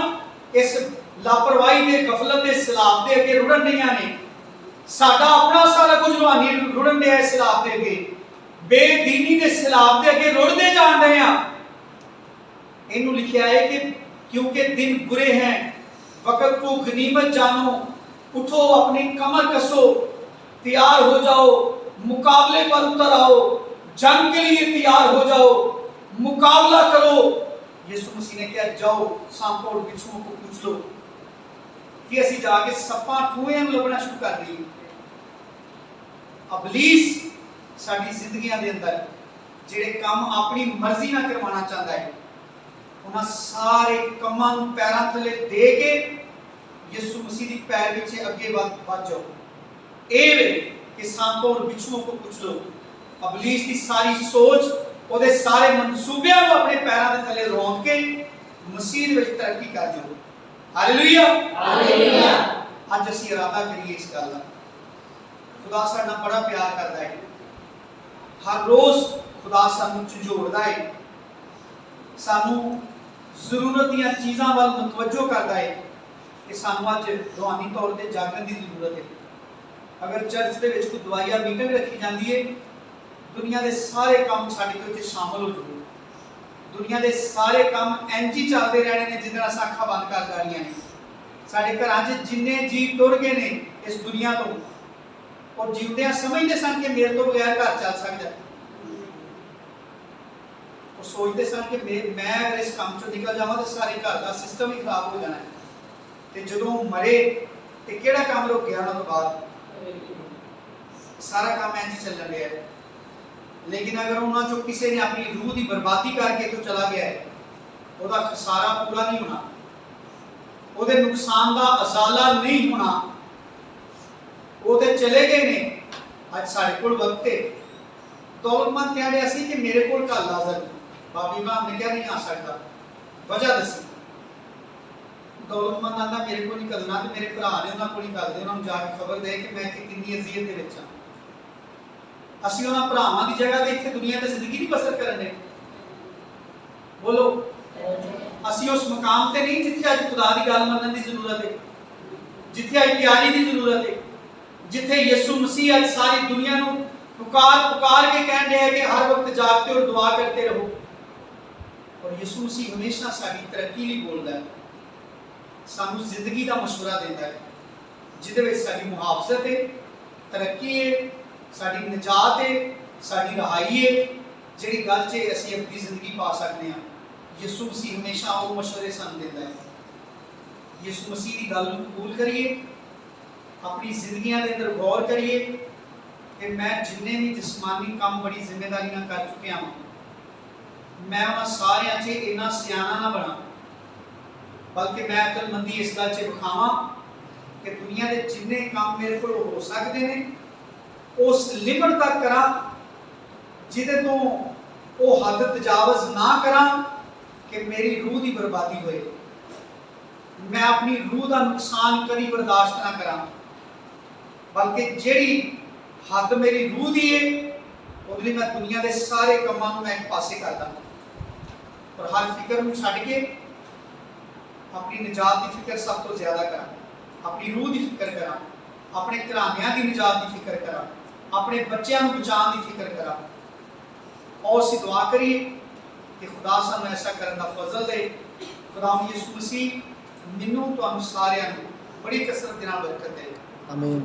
इस लापरवाही के गफलत के सैलाब के अगे रुड़न रही ने। साडा अपना सारा कुछ रूहानी रुड़न रहा है सैलाब के अगे, बेदीनी के सैलाब के अगे रुड़ते जान रहे हैं। इन्हों लिखा है कि क्योंकि दिन बुरे हैं, वक्त को गनीमत जानो, उठो अपनी कमर कसो, तैयार हो जाओ, मुकाबले पर उतर आओ, जंग के लिए तैयार हो जाओ, मुकाबला करो। यीशु मसीह ने कहा जाओ सांपों और बिच्छुओं को पूछ लो कि असी जाके सप्पां ठूहियां लभना शुरू कर दी। अबलीस साडी जिंदगियां दे अंदर जिहड़े काम अपनी मर्जी ना करवाना चाहता है, उन्हां सारे कामां नूं पैरां थले दे के यीशु मसीह दी पैर विच अगे वध जाओ। ए वे कि सांपों और बिच्छुओं को पूछ लो। अबलीस की सारी सोच ਉਹਦੇ ਸਾਰੇ ਮਨਸੂਬਿਆਂ ਨੂੰ ਆਪਣੇ ਪੈਰਾਂ ਦੇ ਥੱਲੇ ਰੋਕ ਕੇ ਮਸੀਹ ਵਿੱਚ ਤਰੱਕੀ ਕਰ ਜਾਓ। Hallelujah hallelujah. ਅੱਜ ਅਸੀਂ ਇਰਾਦਾ ਕਰੀਏ ਇਸ ਗੱਲ ਦਾ। ਖੁਦਾ ਸਾਡੇ ਨਾਲ ਬੜਾ ਪਿਆਰ ਕਰਦਾ ਹੈ। ਹਰ ਰੋਜ਼ ਖੁਦਾ ਸਾਨੂੰ ਝੰਜੋੜਦਾ ਹੈ, ਸਾਨੂੰ ਜ਼ਰੂਰਤ ਦੀਆਂ ਚੀਜ਼ਾਂ ਵੱਲ ਮੁਤਵੱਜੋ ਕਰਦਾ ਹੈ ਕਿ ਸਾਨੂੰ ਅੱਜ ਰੂਹਾਨੀ ਤੌਰ ਤੇ ਜਾਗਣ ਦੀ ਜ਼ਰੂਰਤ ਹੈ। ਅਗਰ ਚਰਚ ਦੇ ਵਿੱਚ ਕੋਈ ਦਵਾਈਆ ਮੀਟਿੰਗ ਰੱਖੀ ਜਾਂਦੀ ਹੈ, दुनिया के सारे काम साडे विच शामिल हो जाओ। दुनिया के सारे काम इंज ही चलते रहने ने जिन्हें अस अखां बंद कर जानियां ने। साडे घरां 'च जिन्ने जी टुर गए ने इस दुनिया तो, और जीवदियां समझते सन कि मेरे तो बगैर घर चल सकदा, वो सोचते सन कि मैं अगर इस काम चों निकल जावां तो सारे घर का सिस्टम ही खराब हो जाना है। ते जदों मरे ते किहड़ा काम रुक गया उन्हां तों बाद? सारा काम इंज ही चलण रहा है। लेकिन अगर उन्होंने जो किसी ने अपनी रूह की बर्बादी करके तो चला गया है, उसका खसारा पूरा नहीं होना, उसके नुकसान का अजाला नहीं होना। वो तो चले गए ने। अज साढ़े कोल वक्त है। दौलतमंद कह रहा सी कि मेरे को कल आ जाए, बाबी इमाम ने क्या नहीं आ सकता, वजह दसी। दौलतमंद आंदा मेरे को नहीं करना, तो मेरे भरा ने उन्होंने को नहीं करते, उन्होंने जाके खबर दे कि मैं कितनी अजीयत के विच हां। ਅਸੀਂ ਉਹਨਾਂ ਭਰਾਵਾਂ ਦੀ ਜਗ੍ਹਾ ਤੇ ਇੱਥੇ ਦੁਨੀਆ ਤੇ ਜ਼ਿੰਦਗੀ ਨਹੀਂ ਬਸਰ ਕਰਨ ਦੇ। ਬੋਲੋ, ਅਸੀਂ ਉਸ ਮਕਾਮ ਤੇ ਨਹੀਂ ਜਿੱਥੇ ਅੱਜ ਖੁਦਾ ਦੀ ਗੱਲ ਮੰਨਣ ਦੀ ਜ਼ਰੂਰਤ ਹੈ, ਜਿੱਥੇ ਅੱਜ ਤਿਆਰੀ ਦੀ ਜ਼ਰੂਰਤ ਹੈ, ਜਿੱਥੇ ਯਿਸੂ ਮਸੀਹ ਅੱਜ ਸਾਰੀ ਦੁਨੀਆ ਨੂੰ पुकार के कह रहे हैं कि हर वक्त जागते और दुआ करते रहो। और यीशु मसीह हमेशा साडी तरक्की लिए बोलता है, सानू जिंदगी का मशवरा देता है, जिहदे विच साडी मुहाफजत है, तरक्की है, साडी निजात है, साडी रहाई है, जिहड़ी गल च असीं अपनी जिंदगी पा सकते हैं। यीशु मसीह हमेशा वो मशवरे सानू देता है। यीशु मसीह की गल कबूल करिए, अपनी जिंदगियां के अंदर गौर करिए कि मैं जिन्ने भी जिस्मानी काम बड़ी जिम्मेदारी ना कर चुके हाँ, मैं उन्होंने सारे च इन्ना सियाना ना बना, बल्कि मैं अकलमंदी इस गल च विखावां कि दुनिया के जिन्ने काम मेरे को हो सकते हैं उस लिमिट तक करा, जिदे तो वो हद तजावज ना करा कि मेरी रूह की बर्बादी होए, मैं अपनी रूह का नुकसान कभी बर्दाश्त ना करा, बल्कि जिहड़ी हद मेरी रूह की है उसके मैं दुनिया के सारे कामों को मैं एक पासे करदा और हर फिक्र में छड्ड के अपनी निजात की फिक्र सब तो ज्यादा करा, अपनी रूह की फिक्र करा, अपने घरानियां की निजात की फिक्र करा, अपने बच्चों को बचाने की फिक्र करा। और असीं दुआ करिए कि खुदा सानूं ऐसा करने का फजल दे। खुदा यीशु मसीह मैनूं तुहानूं सारिआं नूं बड़ी कसरत दे नाल बरकत दे। आमीन।